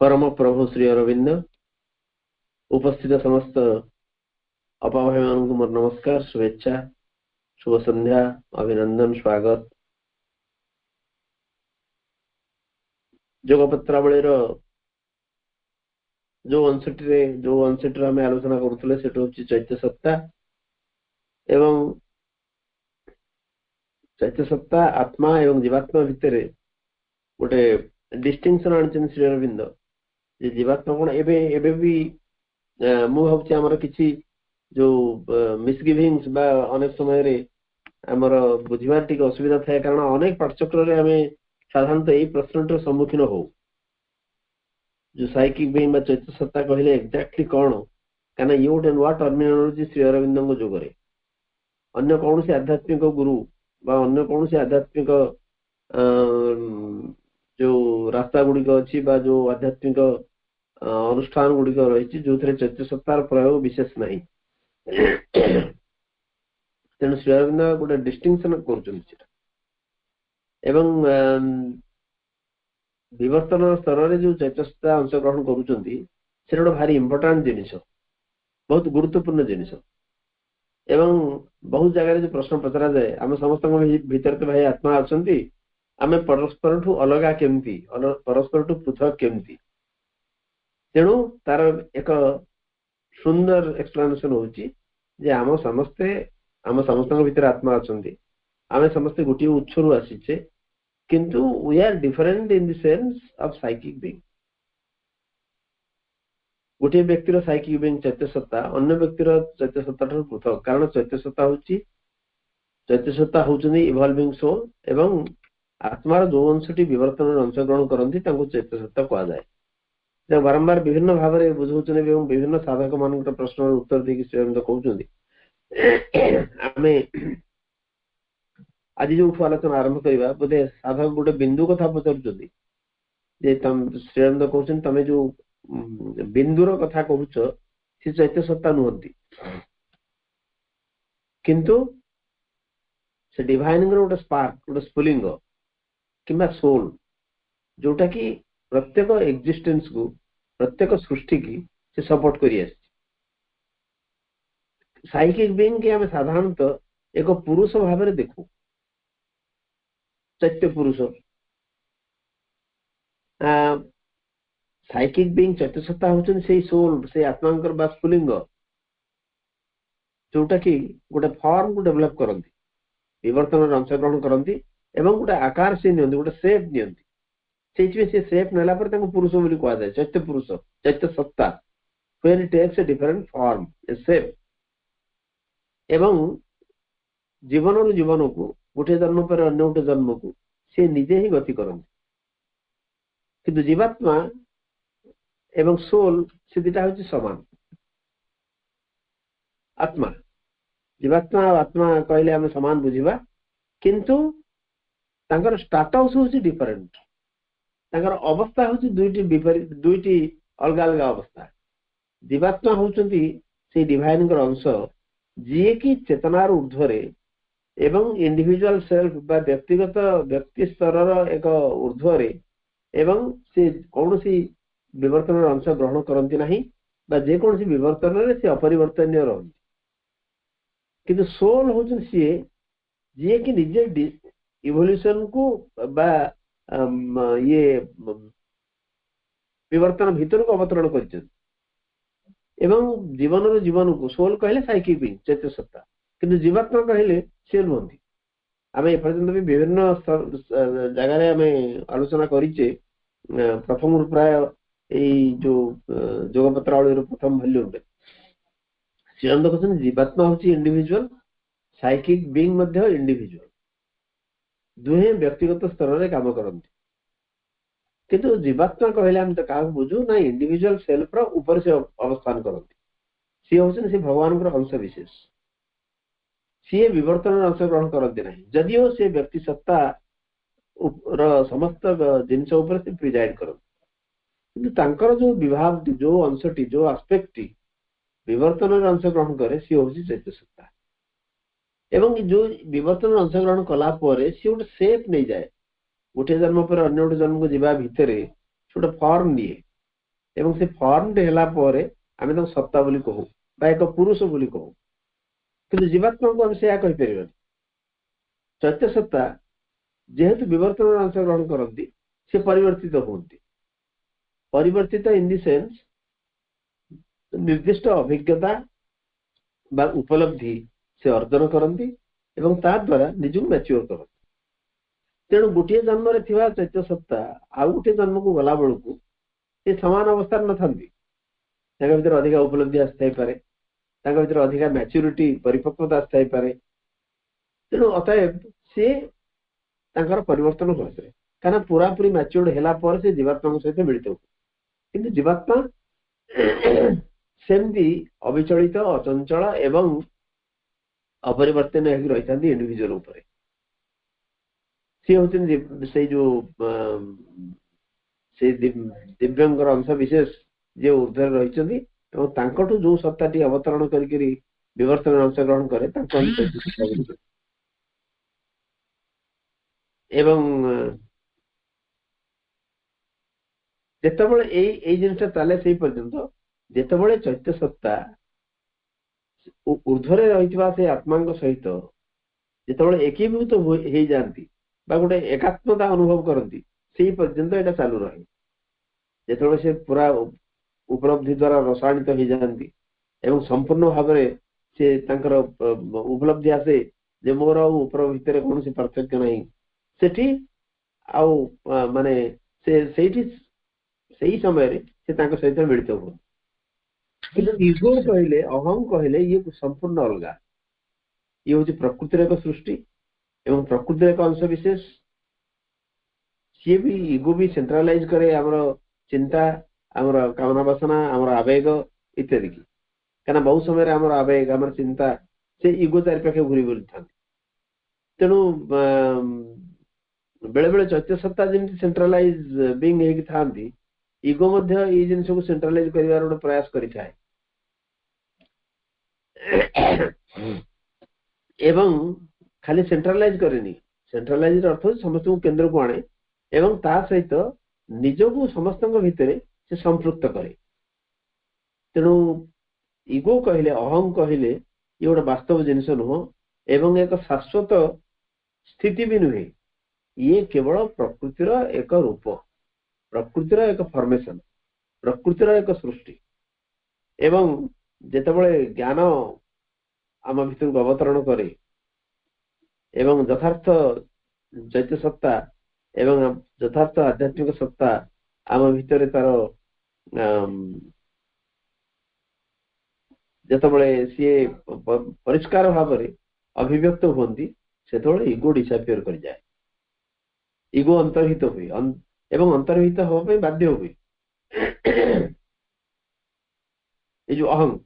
परम प्रभु श्री अरविंद उपस्थित समस्त अपाभाई मान मोर नमस्कार, शुभेच्छा, शुभ संध्या, अभिनंदन, स्वागत। जोगपत्रावली जो अंशटी आम आलोचना करुले से चैत्य सत्ता एवं चैत्य सत्ता आत्मा एवं जीवात्मा भितर गोटे डिस्टिंक्शन आनी श्री अरविंद। जीवात्मा कौन एबे भी मु भावुची आमर किछि जो मिसगिविंग्स बा अनेक समय रे आमर बुझिबार टिके असुविधा थाए, कारण अनेक पाठचक्र रे आमे साधारणतः एई प्रश्नटर सम्मुखीन हो जो साइकिक बीइंग बा चैत्य सत्ता कहले एक्जाक्टली कौन, कारण ये गोटे नुआ टर्मिनोलॉजी श्री अरविंद जुगरे अन्य कौन से आध्यात्मिक गुरु बा अन्य कौन से आध्यात्मिक जो रास्ता गुड़िक अच्छी बा जो आध्यात्मिक अनुष्ठान गुड़िक रही जो थे चैत्य सत्तार प्रयोग विशेष नहीं। तेणु श्री अरविंद गोटे डिस्टिंक्शन करवर्तन स्तर में जो चैत्य सत्ता अंशग्रहण कर भारी इंपोर्टाट जिनिस, बहुत गुरुत्वपूर्ण जिनिस। एवं बहुत जगह जो प्रश्न पचरा जाए आम समस्त भीतर तो भाई आत्मा अच्छा आम परस्पर ठू अलगा केमती, परस्पर ठू पृथक केमती। तेणु तार एक सुंदर एक्सप्लेनेशन होची जे आम समस्त भीतर आत्मा अच्छा, आम समस्ते गोटे उत्सरू आसीचे, किंतु we are different in the sense of psychic being. गोटे व्यक्तिर साइकिक बीइंग चैत्य सत्ता अन्य व्यक्तिर चैत्य सत्ता पृथक, कारण चैत्य सत्ता होचनी इवॉल्विंग सोल एवं आत्मार जो अंशटी विवर्तन अंशग्रहण करती चैत्य सत्ता कह जाए। बारंबार विभिन्न भाव में बुझाऊन एवं विभिन्न साधक मान प्रश्न उत्तर देकी कहते आमे आज जो आलोचना आरंभ करवा बोधे साधक गोटे बिंदु कथा पचार श्रीअरविंद कहते तमें जो बिंदुर कथा कहूच से चैत्य सत्ता नुहति, किंतु से डिवाइन गोटे स्पार्क गोटे स्फुलिंग किंबा सोल जोटा कि प्रत्येक एक्जिस्टेंस को प्रत्येक सृष्टि की से सपोर्ट करी आसी साइकिक बीइंग के हम साधारणतः एक पुरुष भाव में देखू चैत्य पुरुष साइकिक बीइंग चैत्य सत्ता होचन से सोल से आत्मांकर बा स्फुलिंग जोटा कि गोटे फॉर्म को डेवलप करती विवर्तन अंशग्रहण करती एवं गोटे आकार से नियंती गोटे सेप नियंती से सेप नेला पर पुरुष बोली कह जाए चैत्य पुरुष चैत्य सत्ता when it takes a different form a shape एवं जीवन रु जीवन को गोटे जन्म पर अन्य गोटे जन्म को से निजे ही गति करती किंतु जीवात्मा एवं सोल से दुटा हूँ समान आत्मा जीवात्मा और आत्मा कहले आम समान बुझा किंतु तांकर स्टाटस हूँ डिफरेंट तांकर अवस्था हूँ दुईटी अलग अलग अवस्था जीवात्मा होचंती से डिवाइन अंश जी कि चेतनार ऊर्ध्वरे एवं इंडिविजुअल सेल्फ बा व्यक्तिगत व्यक्ति स्तर एक ऊर्ध्वरे एवं से कौन सी विवर्तन अंश ग्रहण करती नहीं बा जेकोसी विवर्तन से अपरिवर्तनीय रही किंतु सोल होचन सी जी कि निजे इवोल्यूशन को बा ये विवर्तन भीतर को अवतरण कर जीवन रो जीवन को सोल कहले साइकिक बीइंग चैत्य सत्ता किंतु जीवात्मा कहले से नुहंती आम एपर्यंत भी विभिन्न जगार आम आलोचना करिचे प्रथम प्राय जो जोगपत्रावली प्रथम वॉल्यूम रे श्रीअंत कहते जीवात्मा हूँ इंडिविजुअल साइकिक बीइंग मध्य इंडिविजुअल दुहे व्यक्तिगत स्तर में काम करती किंतु जीवात्मा कहले हम तो क्या बुझू ना इंडिविजुअल सेल्फ ऊपर से अवस्थान करती सी हूँ से भगवान अंश विशेष सी विवर्तन अंश ग्रहण करती ना जदिओ से व्यक्ति सत्ता समस्त जिनस से प्रिजाइड करती किंतु जो विभाग जो अंशटी जो आस्पेक्ट विवर्तन अंश ग्रहण करे सी हूँ चैत्य सत्ता एवं जो विवर्तन अंश ग्रहण कला सी गोटे सेप नहीं जाए गोटे जन्म पर अन्य गोटे जन्म को जीवा भितर गोटे फॉर्म निए एवं से फॉर्म है आम सत्ता बोली कहू एक पुरुष बोली कहू किंतु जीवात्मा को हम से कहीपर चैत्य सत्ता जेहेतु विवर्तन अंश ग्रहण करती से परिवर्तित होती परिवर्तित इन द सेंस निर्दिष्ट अभिज्ञता बा उपलब्धि से अर्जन करती एवं ता द्वारा निजु मैच्योर करती तेणु गोटे जन्म चैत्य सत्ता आउ गोटे जन्म को गला बेलू ये समान अवस्था न था भर अधिक उपलब्धि आसपे भर अधिक मैच्योरिटी परिपक्वता आसपे तेणु अतएव सी परिवर्तन करे कहीं पूरा पूरी मैच्योर्ड है से जीवात्मा सहित मिलित हो कि जीवात्मा सेमती अविचलित अचंचल एवं अपरिवर्तन रही था इंडिविजुअल उपरे सी हूँ से जो से दिव्यांग अंश विशेष जे ऊर्ध्वर रही जो सत्ताटी अवतरण करी विवर्तन अंश ग्रहण करे एवं जिते जिनसा चले से पर्यंत जिते चैत्य सत्ता ऊर्ध्वर रही से आत्मा सहित जिते एकीभूत हो जाती गोटे एकात्मता अनुभव करती से पर्यंत यहाँ चालू रहे जिते से पूरा उपलब्धि द्वारा रसायनित हो जाती एवं संपूर्ण भाव से उपलब्धि आसे जे मोर ऊपर भितर कौन सी पार्थक्य नहीं सेठी आउ माने से समय से सहित मिलित हो ईगो कहले अहम कहले ये संपूर्ण अलग ये हूँ प्रकृतिर एक सृष्टि एवं प्रकृतिर एक अंश विशेष सी भी ईगो भी सेंट्रलाइज करे आमर चिंता आमर कामना वासना आमर आवेग इत्यादि की कहना बहुत समय आमर आवेग आमर चिंता से ईगो चारिपाखे घूरी बुली था तेणु बेले बेले चैत्य सत्ता जमी सेंट्रलाइज बीइंग होगी था ईगो ये जिन को सेंट्रलाइज कर गोटे प्रयास करें एवं खाली सेंट्रलाइज करेनी सेंट्रलाइज अर्थ समस्त केंद्र को आने एवं ता सहित निज को समस्त भितर से संपृक्त करे तेणु इगो कहले अहं कहले ये गोटे वास्तव जिनस नुह एवं एक शाश्वत स्थिति भी नुहे ये केवल प्रकृतिर एक रूप प्रकृतिर एक फॉर्मेशन प्रकृतिर एक सृष्टि एवं जेतेबळे ज्ञान आम भितर अवतरण करे एवं यथार्थ चैत्य सत्ता एवं यथार्थ आध्यात्मिक सत्ता आम भितर तार जेतेबळे सी परिष्कार भाव में अभिव्यक्त होती से इगो डिसअपियर कर जाए इगो अंतर्हित हुए एवं अंतर्हित होगा बाध्य हुए ये जो अहं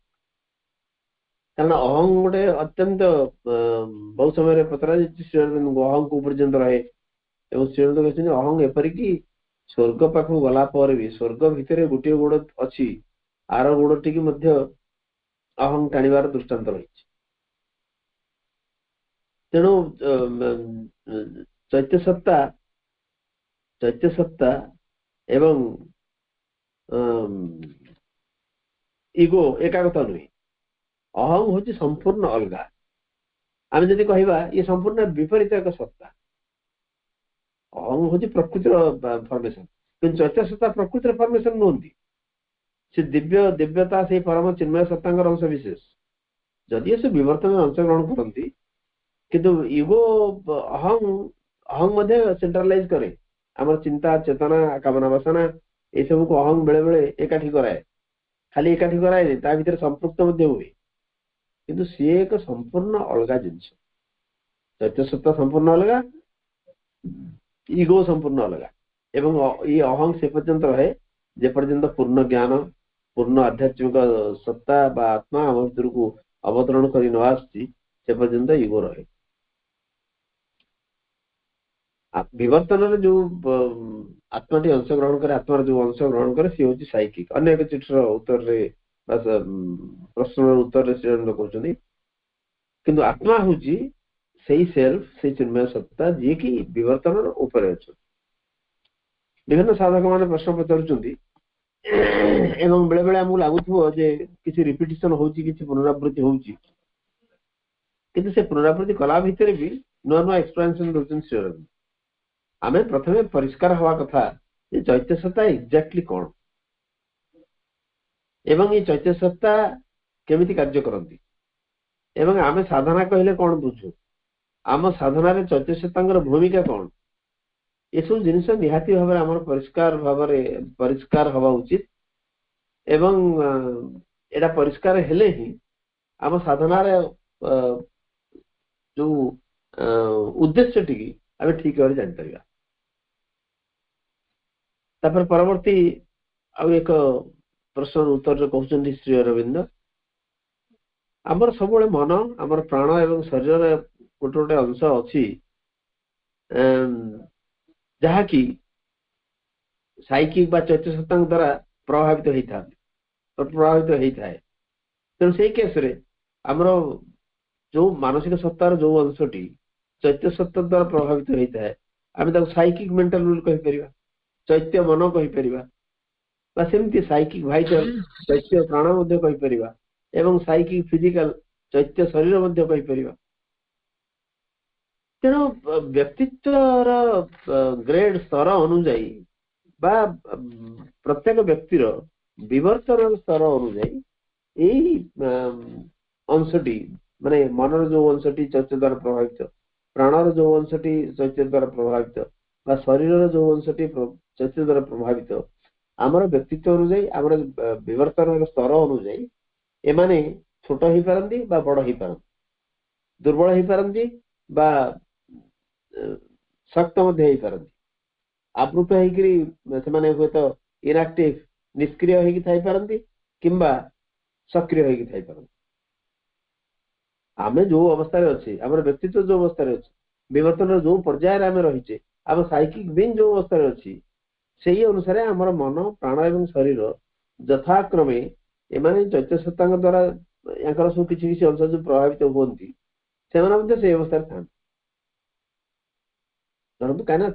कारण अहं गोटे अत्यंत बहुत समय पचरा अहं को पर्यंत रहे श्रीरंग कहते अहं एपरिक स्वर्ग पाख गला भी स्वर्ग भितर गोटे गोड़ अच्छी आर गोड़ टी अहं टाणिबार दृष्टांत रही तेणु चैत्य सत्ता एवं इगो एकाग्रता नुहे अहं हूँ संपूर्ण अलग आम जदि कहवा ये संपूर्ण विपरीत एक सत्ता अहं हूँ प्रकृतिर फॉर्मेशन कि चैत्य सत्ता प्रकृतिर फॉर्मेशन नुहति से दिव्यता से परम चिन्मय सत्ता अंश विशेष जदि से विवर्तन अंशग्रहण करती किंतु इगो अहं सेंट्रलाइज करे आम चिंता चेतना कामना वासना ये सब को अहं बेले बेले एकाठी कराए खाली एकाठी कराए ता भीतर संपृक्त हुए किंतु सी एक संपूर्ण अलग जिनस चैत्य सत्ता संपूर्ण अलग इगो संपूर्ण अलग एवं ये अहं से पर्यंत रहे जे पर्यंत पूर्ण ज्ञान पूर्ण आध्यात्मिक सत्ता बा आत्मा आम भीतर को अवतरण कर न आसी से पर्यंत इगो रहे विवर्तन जो आत्मा टी अंश ग्रहण करे आत्मार जो अंश ग्रहण करे सी हूँ साइकिक अनेक चिठर उत्तर प्रश्न उत्तर कहते किंतु आत्मा हूँ से सेल्फ से चिन्मय सत्ता जी कि विवर्तन उपर अच्छा विभिन्न साधक मैंने प्रश्न पचार एवं बेले बेले आमको लगुव किसी रिपिटेशन होची किसी पुनरावृत्ति होची किंतु से पुनरावृत्ति कला भितर भी नुआ नुआ एक्सप्लेनेशन दौरान श्रीअरविंद आम प्रथम परिष्कार हवा कथा ये चैत्य सत्ता एक्जाक्टली कौन एवं ये चैत्य सत्ता केमिति कार्य करती एवं आम साधना कहले कौन बुझु आम साधना चैत्य सत्ता भूमिका कौन ये सब जिनस निहाती भाव आम परिष्कार हवा उचित एवं एटा परिष्कार हेले ही आम साधना जो उद्देश्य टी आम ठीक भाव जापर तापर परवर्ती आउ एक प्रश्न उत्तर कहते श्री अरविंद आमर सब मन आमर प्राण एवं शरीर गोटे गोटे अंश अच्छी जहाँकि साइकिक बा चैत्य सत्ता द्वारा प्रभावित होता है तेणु से केस आमर जो मानसिक सत्तार जो अंशटी चैत्य सत्ता द्वारा प्रभावित होता है आम साइकिक मेंटल रूल कहीपर चैत्य मन कहीपर सेमती साइकिक भाइचर चैत्य प्राण कहीपर एवं साइकिक फिजिकल चैत्य शरीर कहीपर तेणु व्यक्तित्वर ग्रेड स्तर अनुजाई बा प्रत्येक व्यक्तिर विवर्तन स्तर अनुजाई यही अंशटी माने मनर जो अंशटी चैत्य द्वारा प्रभावित प्राणर जो अंशटी चैत्य द्वारा प्रभावित बा शरीर जो अंशटी चैत्य द्वारा प्रभावित आमर व्यक्तित्व अनुजाई आमर विवर्तन स्तर अनुजाई एमाने छोट हो पारती बा बड़ हो पारती दुर्बल हो पारती बा शक्त पारती आवृत होने हुए तो इनएक्टिव निष्क्रिय होती किंबा सक्रिय होती आम जो अवस्था अच्छे आम व्यक्तित्व जो अवस्था अच्छे विवर्तन जो पर्यायर आम रहीचे आम साइकिक बीन जो अवस्था अच्छी से अनुसार आमर मन प्राण एवं शरीर यथाक्रमे एमाने चैत्य सत्ता द्वारा या सब किसी अंश जो प्रभावित होती से अवस्था था धरतु कहीं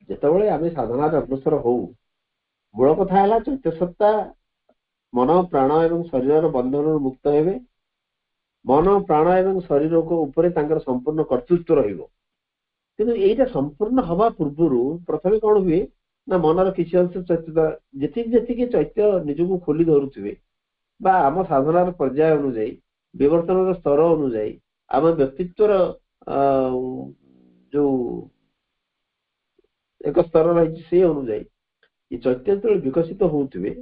जिते आम साधना अग्रसर हो मूल कथा है चैत्य सत्ता मन प्राण एवं शरीर बंधन मुक्त हेबे मन प्राण एवं शरीर को ऊपर तांकर संपूर्ण कर्तृत्व रहिबो किंतु एटा संपूर्ण हवा पूर्व प्रथम कौन हुए ना मनर किसी अंश चैत्य जी चैत्य निजक खोली धरुवे बा आम साधनार पर्याय अनुजाई विवर्तन स्तर अनुजाई आम व्यक्तित्वर जो एक स्तर रही से अनुजाई ये चैत्य जो विकसित होते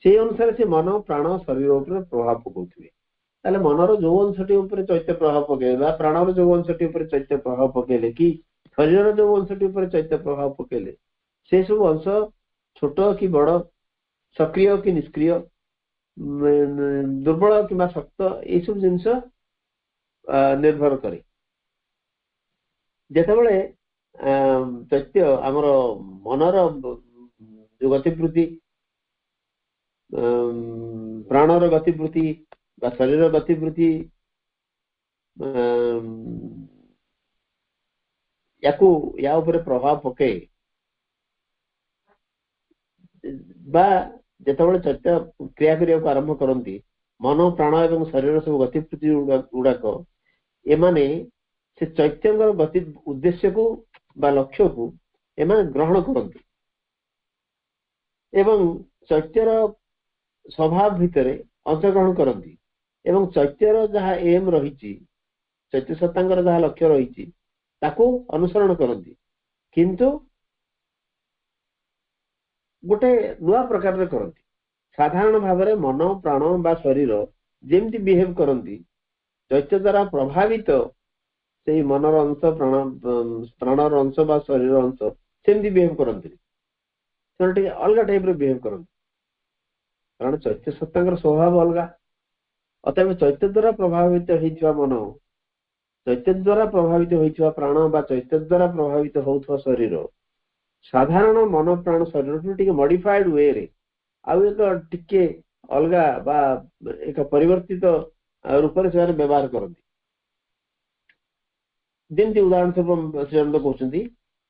से अनुसार से मन प्राण शरीर उपर प्रभाव पकाउथिबे ताले मनर जो अंशटी उपर चैत्य प्रभाव पकेला प्राणर जो अंशटी उपर चैत्य प्रभाव पकेले कि शरीर जो अंशटी उपर चैत्य प्रभाव पकेले से सब अंश छोट कि बड़ सक्रिय कि निष्क्रिय दुर्बल कि शक्त ये सब जिनस निर्भर करे जेतेबेले चैत्य आमर मनर जो गतिवृत्ति प्राणर गतिवृत्ति शरीर गतिवृत्ति या उपरे प्रभाव पके बा जेतेबेले चैत्य क्रिया करने आरंभ करती मन प्राण एवं शरीर सब गतिवृत्ति गुड़ाक एमाने से चैत्य गति उद्देश्य को बा लक्ष्य को एमाने ग्रहण करती एवं चैत्यर स्वभाव भितर अंशग्रहण करती एवं चैत्यर जहाँ एम रही चैत्य सत्तांगर जहाँ लक्ष्य रही अनुसरण करती किंतु गोटे नुआ प्रकार करती साधारण भाव में मन प्राण बा शरीर जेमती बिहेव करती चैत्य द्वारा प्रभावित से मनर अंश प्राणर अंश बा शरीर अंश सेमती बिहेव करती अलग टाइप बिहेव करती कारण चैत्य सत्तांगर स्वभाव अलग अतएव चैत्य द्वारा प्रभावित होता मन चैत्य द्वारा प्रभावित होता प्राण बा चैत्य द्वारा प्रभावित होता शरीर साधारण मन प्राण शरीर मॉडिफाइड वे रे आउ एक टिके अलग बा एक परिवर्तित रूप से व्यवहार करती जमी उदाहरण स्वरूप श्रीअरविंद कहते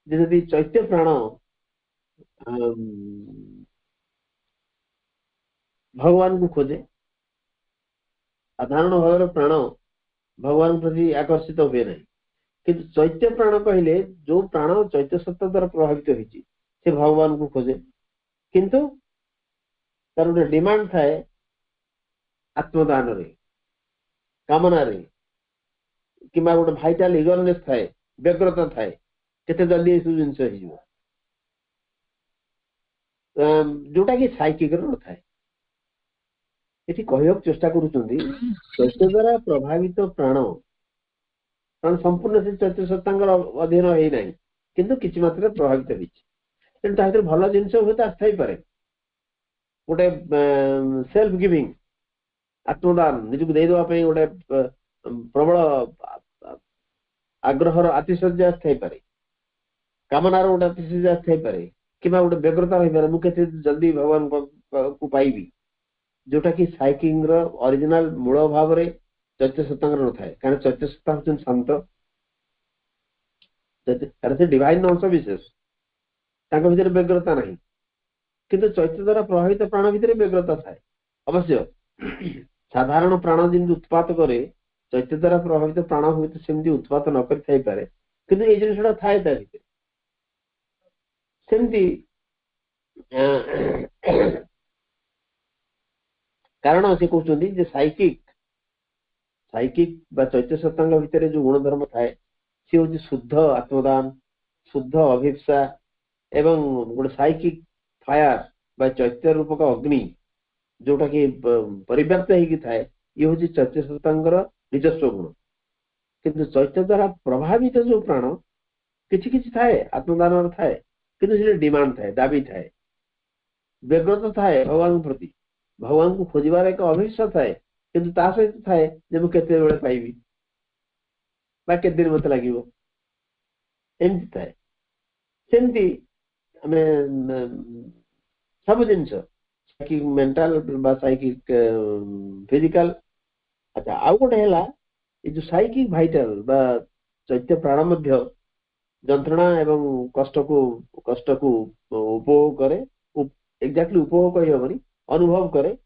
जदि चैत्य प्राण भगवान को खोजे साधारण भाव प्राण भगवान प्रति आकर्षित हुए ना किंतु चैत्य प्राण कहले जो प्राण चैत्य सत्ता द्वारा प्रभावित होती से भगवान को खोजे किंतु तार गोटे डिमांड थाए आत्मदान रे कामना रे कि गोटे भाइटाल इगरनेस थाए व्यग्रता थाए केते जल्दी ये सब जिनस जोटा कि साइकिक न थाए ये कहवाक चेष्टा करुचंदी चैत्य द्वारा प्रभावित प्राण कारण संपूर्ण से चैत्य सत्तांगर अधीन है ना किंतु किसी मात्रा प्रभावित होती भल जिनस हूँ आसथाई पारे गोटे सेल्फ गिविंग आत्मदान निजक देदेवाई गोटे प्रबल आग्रहर आतिशଯ୍य आसथाई पारे कामनार गोटे आतिशଯ୍य आसथाई पारे कि गोटे व्यग्रता रही पारे मुझे जल्दी भगवान को पाइबी जोटा कि साइकिंग ओरिजिनल मूल भाव में चैत्य सत्तांगर न थाए कारण चैत्य सत्ता हूँ शांत से डिवाइन अंश विशेष भीतर व्यग्रता नहीं किंतु चैत्य द्वारा प्रभावित प्राण भितर व्यग्रता थाए अवश्य साधारण प्राण जमी उत्पात करे चैत्य द्वारा प्रभावित प्राण हुए तो सेमती उत्पात न करे किंतु ये जिनसा थाए सेमती कारण से कहते साइकिक साइकिक चैत्य सत्तांग भितर जो गुणधर्म थाए सी हूँ शुद्ध आत्मदान शुद्ध अभिप्सा एवं गोटे साइकिक फायर बा चैत्य रूपक अग्नि जोटा कि परिव्याप्त होगी थाए ये हूँ चैत्य सत्तांगर निजस्व गुण किंतु चैत्य द्वारा प्रभावित जो प्राण किसी थाए आत्मदान थाए कि डिमांड थाए दाबी थाए व्यग्रता थाए भगवान प्रति भगवान को खोजार एक अभिष्ट थाए किंतु ता सहित थाए जे केते बेले पाइबी बा केते दिन मत लागिवो एमती थाए सेमती आमे सब जिनस साइकिक मेंटल बा साइकिक फिजिकल अच्छा आउ गोटे है ये जो साइकिक भाइटाल बा चैत्य प्राण मध्य जंत्रणा एवं कष्ट को उपभोग करे एक्जाक्टली उपभोग कही हेनी अनुभव करे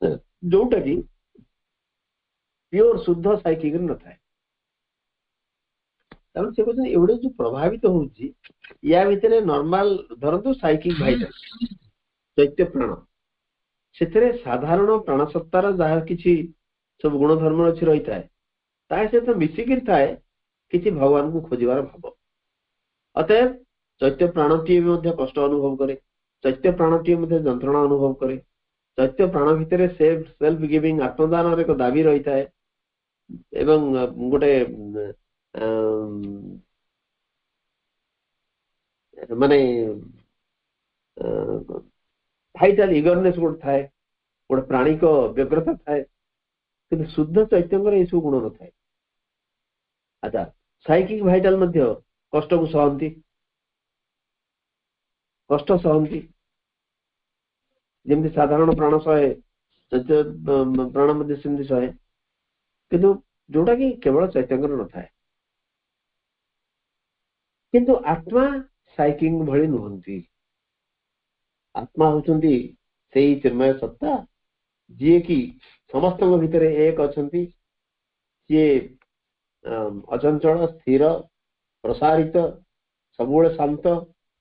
जोटा कि प्योर शुद्ध साइकिक न थाए से कहते एवढे जो प्रभावित होउची या भितर नॉर्मल धरतु साइकिक भाइटल चैत्य प्राण से साधारण प्राणसत्तार जहाँ किसी सब गुण धर्म अच्छी रही थाए ता सहित मिसिकी थाए किसी भगवान को खोजार भाव अतएव चैत्य प्राणटी कष्ट अनुभव करे चैत्य प्राणटी जंत्रणा अनुभव करे चैत्य प्राण भितर सेल्फ गिविंग आत्मदान एक दाबी रही थाए एवं गोटे माने भाइटाल इगरनेस गोटे थाए गोटे प्राणी को व्यग्रता थाए कि शुद्ध चैत्य ये सब गुण न थाए अच्छा साइकिक भाइटाल मध्य कष्ट को सहती कष्ट सहती जमी साधारण प्राण सहे चैत्य प्राण मध्य सेमती सहे किंतु जोटा कि केवल चैत्य न थाए किंतु आत्मा साइकिंग भली नुहंती आत्मा होचंती सेही चिन्मय सत्ता जी कि समस्त भितर एक अच्छी सी अचंचल स्थिर प्रसारित सबुले शांत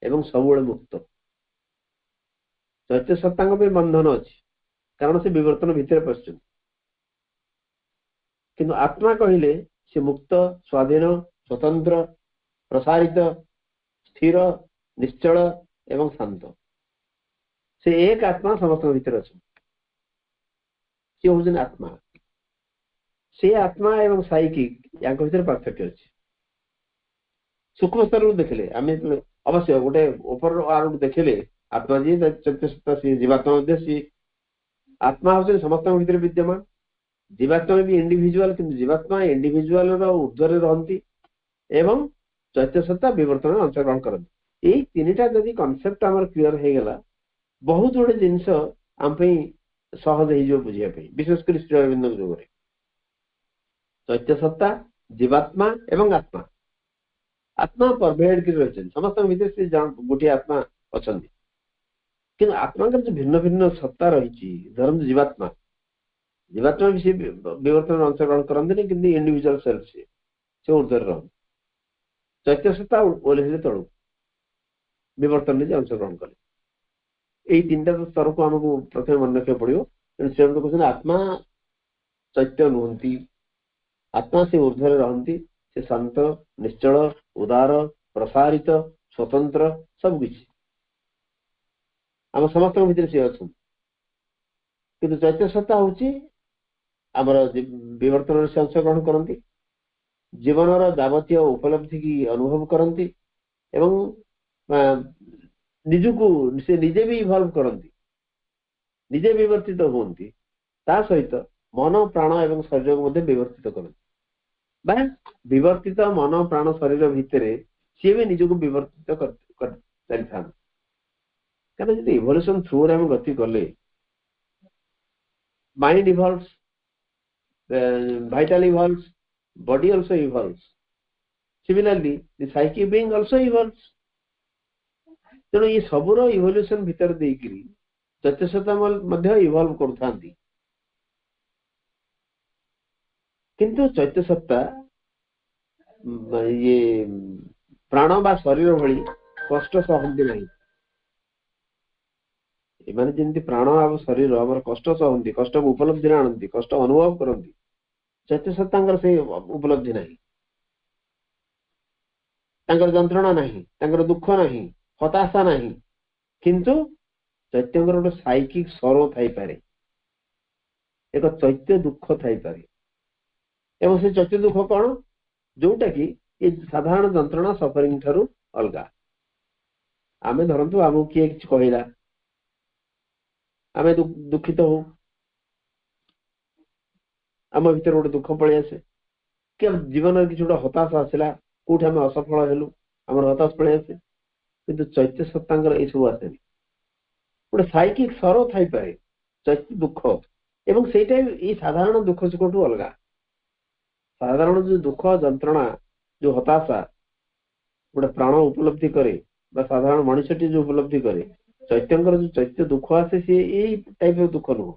एवं सबुले मुक्त चैत्य सत्ता बंधन अच्छी कारण से विवर्तन भितर पशुं किंतु आत्मा कहले से मुक्त स्वाधीन स्वतंत्र प्रसारित स्थिर निश्चल एवं शांत से एक आत्मा समस्त भितर अच्छे सी हूँ आत्मा से आत्मा एवं साइकिक या भीतर पार्थक्य अच्छे सूक्ष्म स्तर देखले आम अवश्य गोटे ओपर आड़ देखले आत्मा जी चैत्य सत्ता सी जीवात्मा सी आत्मा हूँ समस्त भीतर विद्यमान जीवात्मा भी इंडिविजुअल किंतु जीवात्मा इंडिविजुअल ऊर्ध्वर रहती एवं चैत्य सत्ता विवर्तन अंशग्रहण करती यही तीनटा जदि कनसेप्ट आम क्लीयर हो गला बहुत गुड़े जिनस आम सहज हो बुझापी विशेषकर श्री अरविंद जुगे चैत्य सत्ता जीवात्मा एवं आत्मा आत्मा परभेड कर रही समस्त भीतर से गोटे आत्मा अच्छा कि आत्मा जो भिन्न भिन्न सत्ता रही धरम जीवात्मा जीवात्मा भी सी विवर्तन अंशग्रहण करते कि इंडिविजुअल सेल्फ से ऊर्धर रह चैत्य सत्ता ओल्हे तलू विवर्तन में अंशग्रहण कले यही तीन टा स्तर को आमको प्रथम मन रखा पड़ो कहते आत्मा चैत्य नुहति आत्मा से ऊर्ध्वर रहती से शांत निश्चल उदार प्रसारित स्वतंत्र सबकि आम समस्त भीतर सी अच्छा कि चैत्य सत्ता हूँ आमर विवर्तन से अंशग्रहण करती जीवन जावतीय उपलब्धि की अनुभव करती एवं निजको से निजे भी इवॉल्व करती निजे विवर्तित होती सहित मन प्राण एवं शरीर को विवर्तित करती बा विवर्तित मन प्राण शरीर भितर सी भी निजको विवर्तित चली था कारण जो इवोल्यूशन थ्रू रे गति कले mind evolves vital evolves body also evolves similarly the psychic being also evolves तेणु ये सबूर इवोल्यूशन भीतर देकरी चैत्य सत्ता मध्य इवॉल्व करथांती किंतु चैत्य सत्ता ये प्राण बा शरीर भली कष्ट सहती नहीं एमाने जेमती प्राण आ शरीर आम कष्ट सहती कष्ट को उपलब्धि आणती कष्ट अनुभव करती चैत्य सत्ता से उपलब्धि नहीं जंत्रणा नहीं दुख नहीं हताशा नहीं किंतु चैत्य गोटे साइकिक सरो थी पारे एक चैत्य दुख थी पारे एवं से चैत्य दुख कौन जोटा कि ये साधारण जंत्रणा सफरिंग ठारू अलगा आमे धरतु आमको किए किसी कहला आमे दुखित हो आम भीतर गोटे दुख पलि आसे कि जीवन किसी गोटे हताश आसला कौट आम असफल हेलु आम हताश पलि आसे कि चैत्य सत्ता ये सब आसे गोटे साइकिक सर थी पाए चैत्य दुख एवं से साधारण दुख सुख अलग साधारण जो दुख जंत्रणा जो हताशा गोटे प्राण उपलब्धि करे साधारण मनुष्यटी जो उपलब्धि करे चैत्य जो चैत्य दुख आसे सी यही टाइप दुख नुह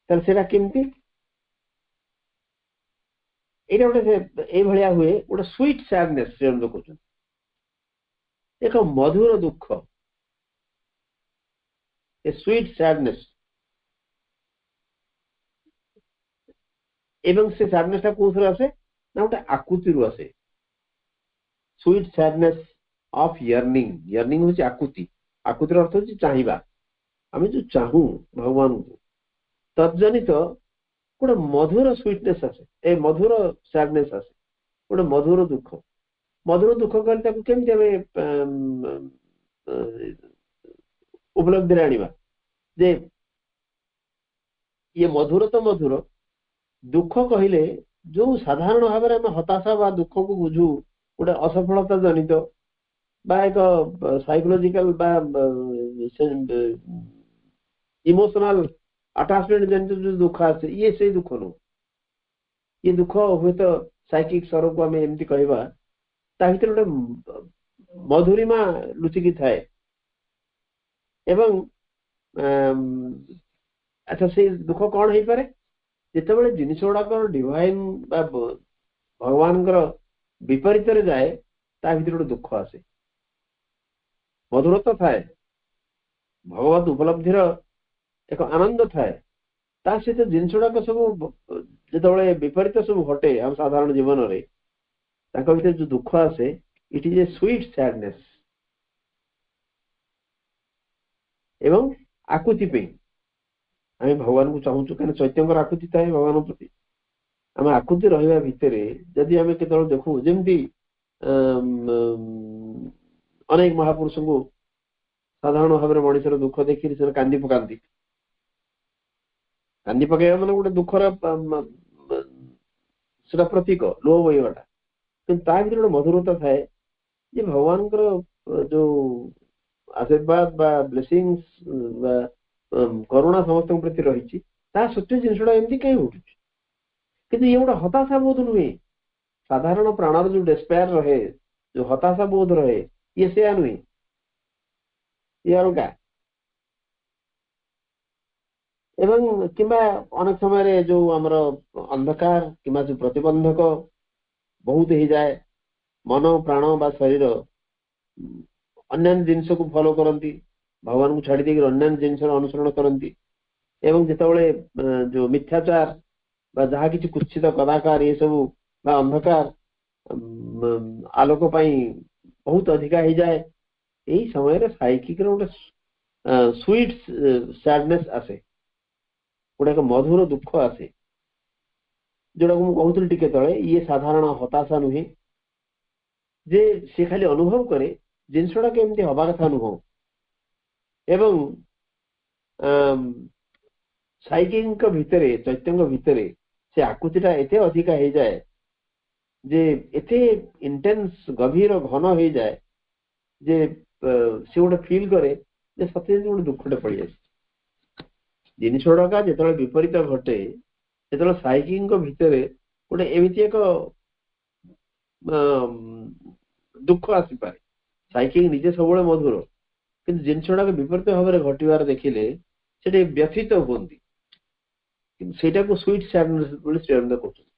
ତାହେଲେ ସେଇଟା କେମିତି? ଏଇଟା ଗୋଟେ ଏଇଭଳିଆ ହୁଏ, ଗୋଟେ ସୁଇଟ୍ ସାଡନେସ୍ ଶ୍ରୀଅରବିନ୍ଦ କହୁଛନ୍ତି, ଏକ ମଧୁର ଦୁଃଖ, ଏ ସୁଇଟ୍ ସାଡନେସ୍। ଏବଂ ସେ ସାଡନେସ୍ ଟା କୋଉଥିରୁ ଆସେ ନା ଗୋଟେ ଆକୁତିରୁ ଆସେ। Sweet sadness of yearning. Yearning ହଉଛି ଆକୁତି, ଆକୁତିର ଅର୍ଥ ହଉଛି ଚାହିଁବା। ଆମେ ଯୋଉ ଚାହୁଁ ଭଗବାନଙ୍କୁ, ତଜ୍ଜନିତ ଗୋଟେ ମଧୁର ସୁଇଟନେସ୍ ଆସେ, ଏ ମଧୁର ସାଡନେସ୍ ଆସେ, ଗୋଟେ ମଧୁର ଦୁଃଖ। ମଧୁର ଦୁଃଖ କହିଲେ ତାକୁ କେମିତି ଆମେ ଉପଲବ୍ଧିରେ ଆଣିବା ଯେ ଇଏ ମଧୁର ତ ମଧୁର, ଦୁଃଖ କହିଲେ ଯୋଉ ସାଧାରଣ ଭାବରେ ଆମେ ହତାଶା ବା ଦୁଃଖକୁ ବୁଝୁ ଗୋଟେ ଅସଫଳତା ଜନିତ ବା ଏକ ସାଇକୋଲୋଜିକାଲ ବା ଇମୋସନାଲ ଆଟାଚମେଣ୍ଟ ଜନିତ ଯୋଉ ଦୁଃଖ ଆସେ, ଇଏ ସେଇ ଦୁଃଖ ନୁହଁ। ଇଏ ଦୁଃଖ ହୁଏତ ସାଇକିକ ସ୍ୱରକୁ ଆମେ ଏମିତି କହିବା, ତା ଭିତରେ ଗୋଟେ ମଧୁରିମା ଲୁଚିକି ଥାଏ। ଏବଂ ଆଚ୍ଛା, ସେଇ ଦୁଃଖ କଣ ହେଇପାରେ? ଯେତେବେଳେ ଜିନିଷ ଗୁଡାକ ଡିଭାଇନ ବା ଭଗବାନଙ୍କର ବିପରୀତରେ ଯାଏ, ତା ଭିତରେ ଗୋଟେ ଦୁଃଖ ଆସେ। ମଧୁରତା ଥାଏ, ଭଗବତ ଉପଲବ୍ଧିର ଏକ ଆନନ୍ଦ ଥାଏ, ତା ସହିତ ଜିନିଷ ଗୁଡାକ ସବୁ ଯେତେବେଳେ ବିପରୀତ ସବୁ ଘଟେ ଆମ ସାଧାରଣ ଜୀବନରେ, ତାଙ୍କ ଭିତରେ ଯୋଉ ଦୁଃଖ ଆସେ, ଇଟ୍ ଇଜ ଏ ସୁଇଟ୍ ସାଡନେସ୍। ଏବଂ ଆକୁତି ପାଇଁ ଆମେ ଭଗବାନଙ୍କୁ ଚାହୁଁଛୁ, କାରଣ ଚୈତ୍ୟଙ୍କର ଆକୁତି ଥାଏ ଭଗବାନଙ୍କ ପ୍ରତି। ଆମେ ଆକୁତି ରହିବା ଭିତରେ ଯଦି ଆମେ କେତେବେଳେ ଦେଖୁ, ଯେମିତି ଅନେକ ମହାପୁରୁଷଙ୍କୁ ସାଧାରଣ ଭାବରେ ମଣିଷର ଦୁଃଖ ଦେଖିକି ସେମାନେ କାନ୍ଦି ପକାନ୍ତି। କାନ୍ଦି ପକେଇବା ମାନେ ଗୋଟେ ଦୁଃଖର ସେଟା ପ୍ରତୀକ, ଲୁହ ବହିବାଟା। କିନ୍ତୁ ତା ଭିତରେ ଗୋଟେ ମଧୁରତା ଥାଏ ଯେ ଭଗବାନଙ୍କର ଯୋଉ ଆଶୀର୍ବାଦ ବା ବ୍ଲେସିଂସ ବା କରୁଣା ସମସ୍ତଙ୍କ ପ୍ରତି ରହିଛି, ତା ସତ୍ୟ ଜିନିଷଟା ଏମିତି କାହିଁ ଘଟୁଛି। କିନ୍ତୁ ଇଏ ଗୋଟେ ହତାଶା ବୋଧ ନୁହେଁ। ସାଧାରଣ ପ୍ରାଣର ଯୋଉ ଡେସ୍ପାୟାର ରହେ, ଯୋଉ ହତାଶା ବୋଧ ରହେ, ଇଏ ସେୟା ନୁହେଁ, ଇଏ ଅଲଗା। ଏବଂ କିମ୍ବା ଅନେକ ସମୟରେ ଯୋଉ ଆମର ଅନ୍ଧକାର କିମ୍ବା ଯୋଉ ପ୍ରତିବନ୍ଧକ ବହୁତ ହେଇଯାଏ, ମନ ପ୍ରାଣ ବା ଶରୀର ଅନ୍ୟାନ୍ୟ ଜିନିଷକୁ ଫଲୋ କରନ୍ତି, ଭଗବାନଙ୍କୁ ଛାଡି ଦେଇକି ଅନ୍ୟାନ୍ୟ ଜିନିଷର ଅନୁସରଣ କରନ୍ତି। ଏବଂ ଯେତେବେଳେ ଯୋଉ ମିଥ୍ୟାଚାର ବା ଯାହା କିଛି କୁତ୍ସିତ କଦାକାର ଏ ସବୁ ବା ଅନ୍ଧକାର ଆଲୋକ ପାଇଁ ବହୁତ ଅଧିକା ହେଇଯାଏ, ଏଇ ସମୟରେ ସାଇକିକର ଗୋଟେ ସୁଇଟ୍ ସାଡନେସ୍ ଆସେ, ଗୋଟେ ଏକ ମଧୁର ଦୁଃଖ ଆସେ, ଯୋଉଟାକୁ ମୁଁ କହୁଥିଲି ଟିକେ ତଳେ। ଇଏ ସାଧାରଣ ହତାଶା ନୁହେଁ ଯେ ସେ ଖାଲି ଅନୁଭବ କରେ ଜିନିଷଟା କେମିତି ହବା କଥା ନୁହଁ। ଏବଂ ସାଇକିଙ୍କ ଭିତରେ, ଚୈତ୍ୟଙ୍କ ଭିତରେ ସେ ଆକୁତିଟା ଏତେ ଅଧିକା ହେଇଯାଏ ଯେ ଏତେ ଇଣ୍ଟେନ୍ସ, ଗଭୀର, ଘନ ହେଇଯାଏ ଯେ ସେ ଗୋଟେ ଫିଲ୍ କରେ ଯେ ସତେ ଯେମିତି ଗୋଟେ ଦୁଃଖଟେ ପଳେଇ ଆସିଛି। ଜିନିଷ ଗୁଡାକ ଯେତେବେଳେ ବିପରୀତ ଘଟେ, ଯେତେବେଳେ ସାଇକିଙ୍କ ଭିତରେ ଗୋଟେ ଏମିତି ଏକ ଦୁଃଖ ଆସିପାରେ। ସାଇକିଂ ନିଜେ ସବୁବେଳେ ମଧୁର, କିନ୍ତୁ ଜିନିଷ ଗୁଡାକ ବିପରୀତ ଭାବରେ ଘଟିବାର ଦେଖିଲେ ସେଠି ବ୍ୟଥିତ ହୁଅନ୍ତି। କିନ୍ତୁ ସେଇଟାକୁ ସୁଇଟ୍ ସାଡନେସ୍ ବୋଲି ଶ୍ରୀଅରବିନ୍ଦ କହୁଛନ୍ତି।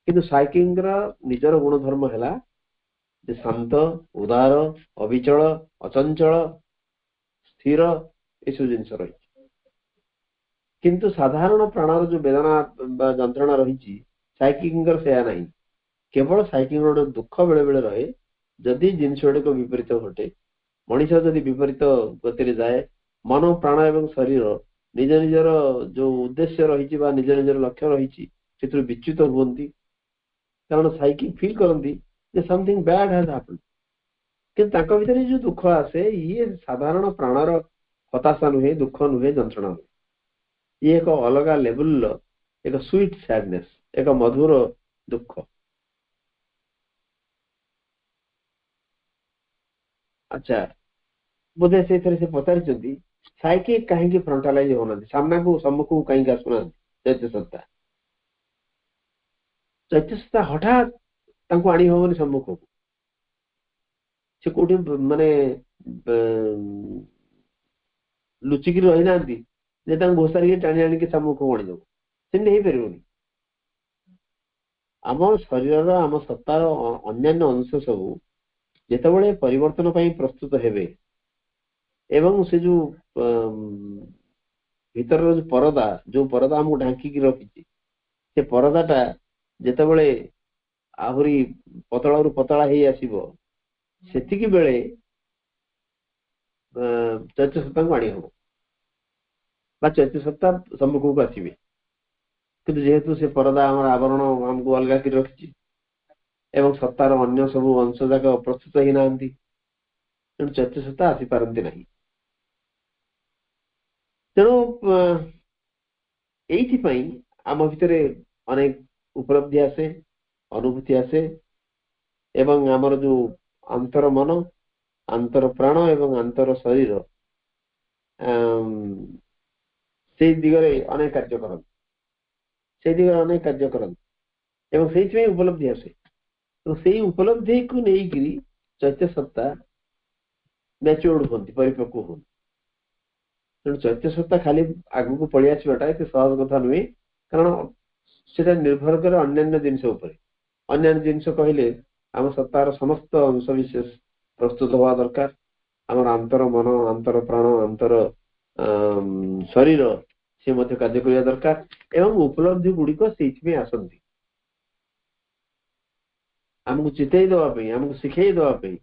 କିନ୍ତୁ ସାଇକିଂର ନିଜର ଗୁଣଧର୍ମ ହେଲା ଯେ ଶାନ୍ତ, ଉଦାର, ଅବିଚଳ, ଅଚଞ୍ଚଳ, ସ୍ଥିର, ଏସବୁ ଜିନିଷ ରହିଛି। କିନ୍ତୁ ସାଧାରଣ ପ୍ରାଣର ଯୋଉ ବେଦନା ବା ଯନ୍ତ୍ରଣା ରହିଛି, ସାଇକିଙ୍କର ସେୟା ନାହିଁ। କେବଳ ସାଇକିଙ୍କର ଗୋଟେ ଦୁଃଖ ବେଳେ ବେଳେ ରହେ ଯଦି ଜିନିଷ ଗୁଡିକ ବିପରୀତ ଘଟେ, ମଣିଷ ଯଦି ବିପରୀତ ଗତିରେ ଯାଏ, ମନ ପ୍ରାଣ ଏବଂ ଶରୀର ନିଜ ନିଜର ଯୋଉ ଉଦ୍ଦେଶ୍ୟ ରହିଛି ବା ନିଜ ନିଜର ଲକ୍ଷ୍ୟ ରହିଛି ସେଥିରୁ ବିଚ୍ୟୁତ ହୁଅନ୍ତି। କାରଣ ସାଇକି ଫିଲ୍ କରନ୍ତି ଯେ ସମଥିଙ୍ଗ ବ୍ୟାଡ ହାଜ ହାପେଣ୍ଡ। କିନ୍ତୁ ତାଙ୍କ ଭିତରେ ଯୋଉ ଦୁଃଖ ଆସେ, ଇଏ ସାଧାରଣ ପ୍ରାଣର ହତାଶା ନୁହେଁ, ଦୁଃଖ ନୁହେଁ, ଯନ୍ତ୍ରଣା ନୁହେଁ। ଇଏ ଏକ ଅଲଗା ଲେବୁଲର ଏକ ସୁଇଟ୍ ସାଡନେସ୍, ଏକ ମଧୁର ଦୁଃଖ। ଆଚ୍ଛା, ବୋଧେ ସେଇଥିରେ ସେ ପଚାରିଛନ୍ତି ସାଇକି କାହିଁକି ଫ୍ରଣ୍ଟାଲାଇଜ ହଉନାହାନ୍ତି, ସାମ୍ନାକୁ ସମ୍ମୁଖକୁ କାହିଁକି ଆସୁନାହାନ୍ତି ଚୈତ୍ୟ ସତ୍ତା। ଚୈତ୍ୟ ସତ୍ତା ହଠାତ୍ ତାଙ୍କୁ ଆଣି ହବନି ସମ୍ମୁଖକୁ। ସେ କୋଉଠି ମାନେ ଲୁଚିକି ରହିନାହାନ୍ତି ଯେ ତାଙ୍କୁ ଘୋଷାରିକି ଟାଣି ଆଣିକି ସମ୍ମୁଖକୁ ଆଣିଦବ। ସେମିତି ହେଇପାରିବନି। ଆମ ଶରୀରର ଆମ ସତ୍ତାର ଅନ୍ୟାନ୍ୟ ଅଂଶ ସବୁ ଯେତେବେଳେ ପରିବର୍ତ୍ତନ ପାଇଁ ପ୍ରସ୍ତୁତ ହେବେ ଏବଂ ସେ ଯୋଉ ଭିତରର ଯୋଉ ପରଦା ଆମକୁ ଢାଙ୍କିକି ରଖିଛି, ସେ ପରଦାଟା ଯେତେବେଳେ ଆହୁରି ପତଳାରୁ ପତଳା ହେଇ ଆସିବ, ସେତିକି ବେଳେ ଚୈତ୍ୟ ସତ୍ତାଙ୍କୁ ଆଣି ହବ ବା ଚୈତ୍ୟ ସତ୍ତା ସମ୍ମୁଖକୁ ଆସିବେ। କିନ୍ତୁ ଯେହେତୁ ସେ ପରଦା ଆମର ଆବରଣ ଆମକୁ ଅଲଗା କରି ରଖିଛି ଏବଂ ସତ୍ତାର ଅନ୍ୟ ସବୁ ଅଂଶ ଯାକ ପ୍ରସ୍ତୁତ ହେଇନାହାନ୍ତି, ତେଣୁ ଚୈତ୍ୟ ସତ୍ତା ଆସିପାରନ୍ତି ନାହିଁ। ତେଣୁ ଏଇଥିପାଇଁ ଆମ ଭିତରେ ଅନେକ ଉପଲବ୍ଧି ଆସେ, ଅନୁଭୂତି ଆସେ ଏବଂ ଆମର ଯୋଉ ଅନ୍ତର ମନ, ଅନ୍ତର ପ୍ରାଣ ଏବଂ ଅନ୍ତର ଶରୀର ସେଇ ଦିଗରେ ଅନେକ କାର୍ଯ୍ୟ କରନ୍ତି, ଏବଂ ସେଇଥିପାଇଁ ଉପଲବ୍ଧି ଆସେ। ତ ସେଇ ଉପଲବ୍ଧିକୁ ନେଇକିରି ଚୈତ୍ୟ ସତ୍ତା ମ୍ୟାଚୁର୍ଡ ହୁଅନ୍ତି, ପରିପକ୍ୱ ହୁଅନ୍ତି। ତେଣୁ ଚୈତ୍ୟ ସତ୍ତା ଖାଲି ଆଗକୁ ପଳେଇ ଆସିବାଟା ଏତେ ସହଜ କଥା ନୁହେଁ, କାରଣ ସେଟା ନିର୍ଭର କରେ ଅନ୍ୟାନ୍ୟ ଜିନିଷ ଉପରେ। ଅନ୍ୟାନ୍ୟ ଜିନିଷ କହିଲେ ଆମ ସତ୍ତାର ସମସ୍ତ ଅଂଶ ବିଶେଷ ପ୍ରସ୍ତୁତ ହବା ଦରକାର। ଆମର ଅନ୍ତର ମନ, ଅନ୍ତର ପ୍ରାଣ, ଅନ୍ତର ଶରୀର ସେ ମଧ୍ୟ କାର୍ଯ୍ୟ କରିବା ଦରକାର ଏବଂ ଉପଲବ୍ଧି ଗୁଡିକ ସେଇଥିପାଇଁ ଆସନ୍ତି, ଆମକୁ ଚିତେଇ ଦେବା ପାଇଁ, ଆମକୁ ଶିଖେଇ ଦେବା ପାଇଁ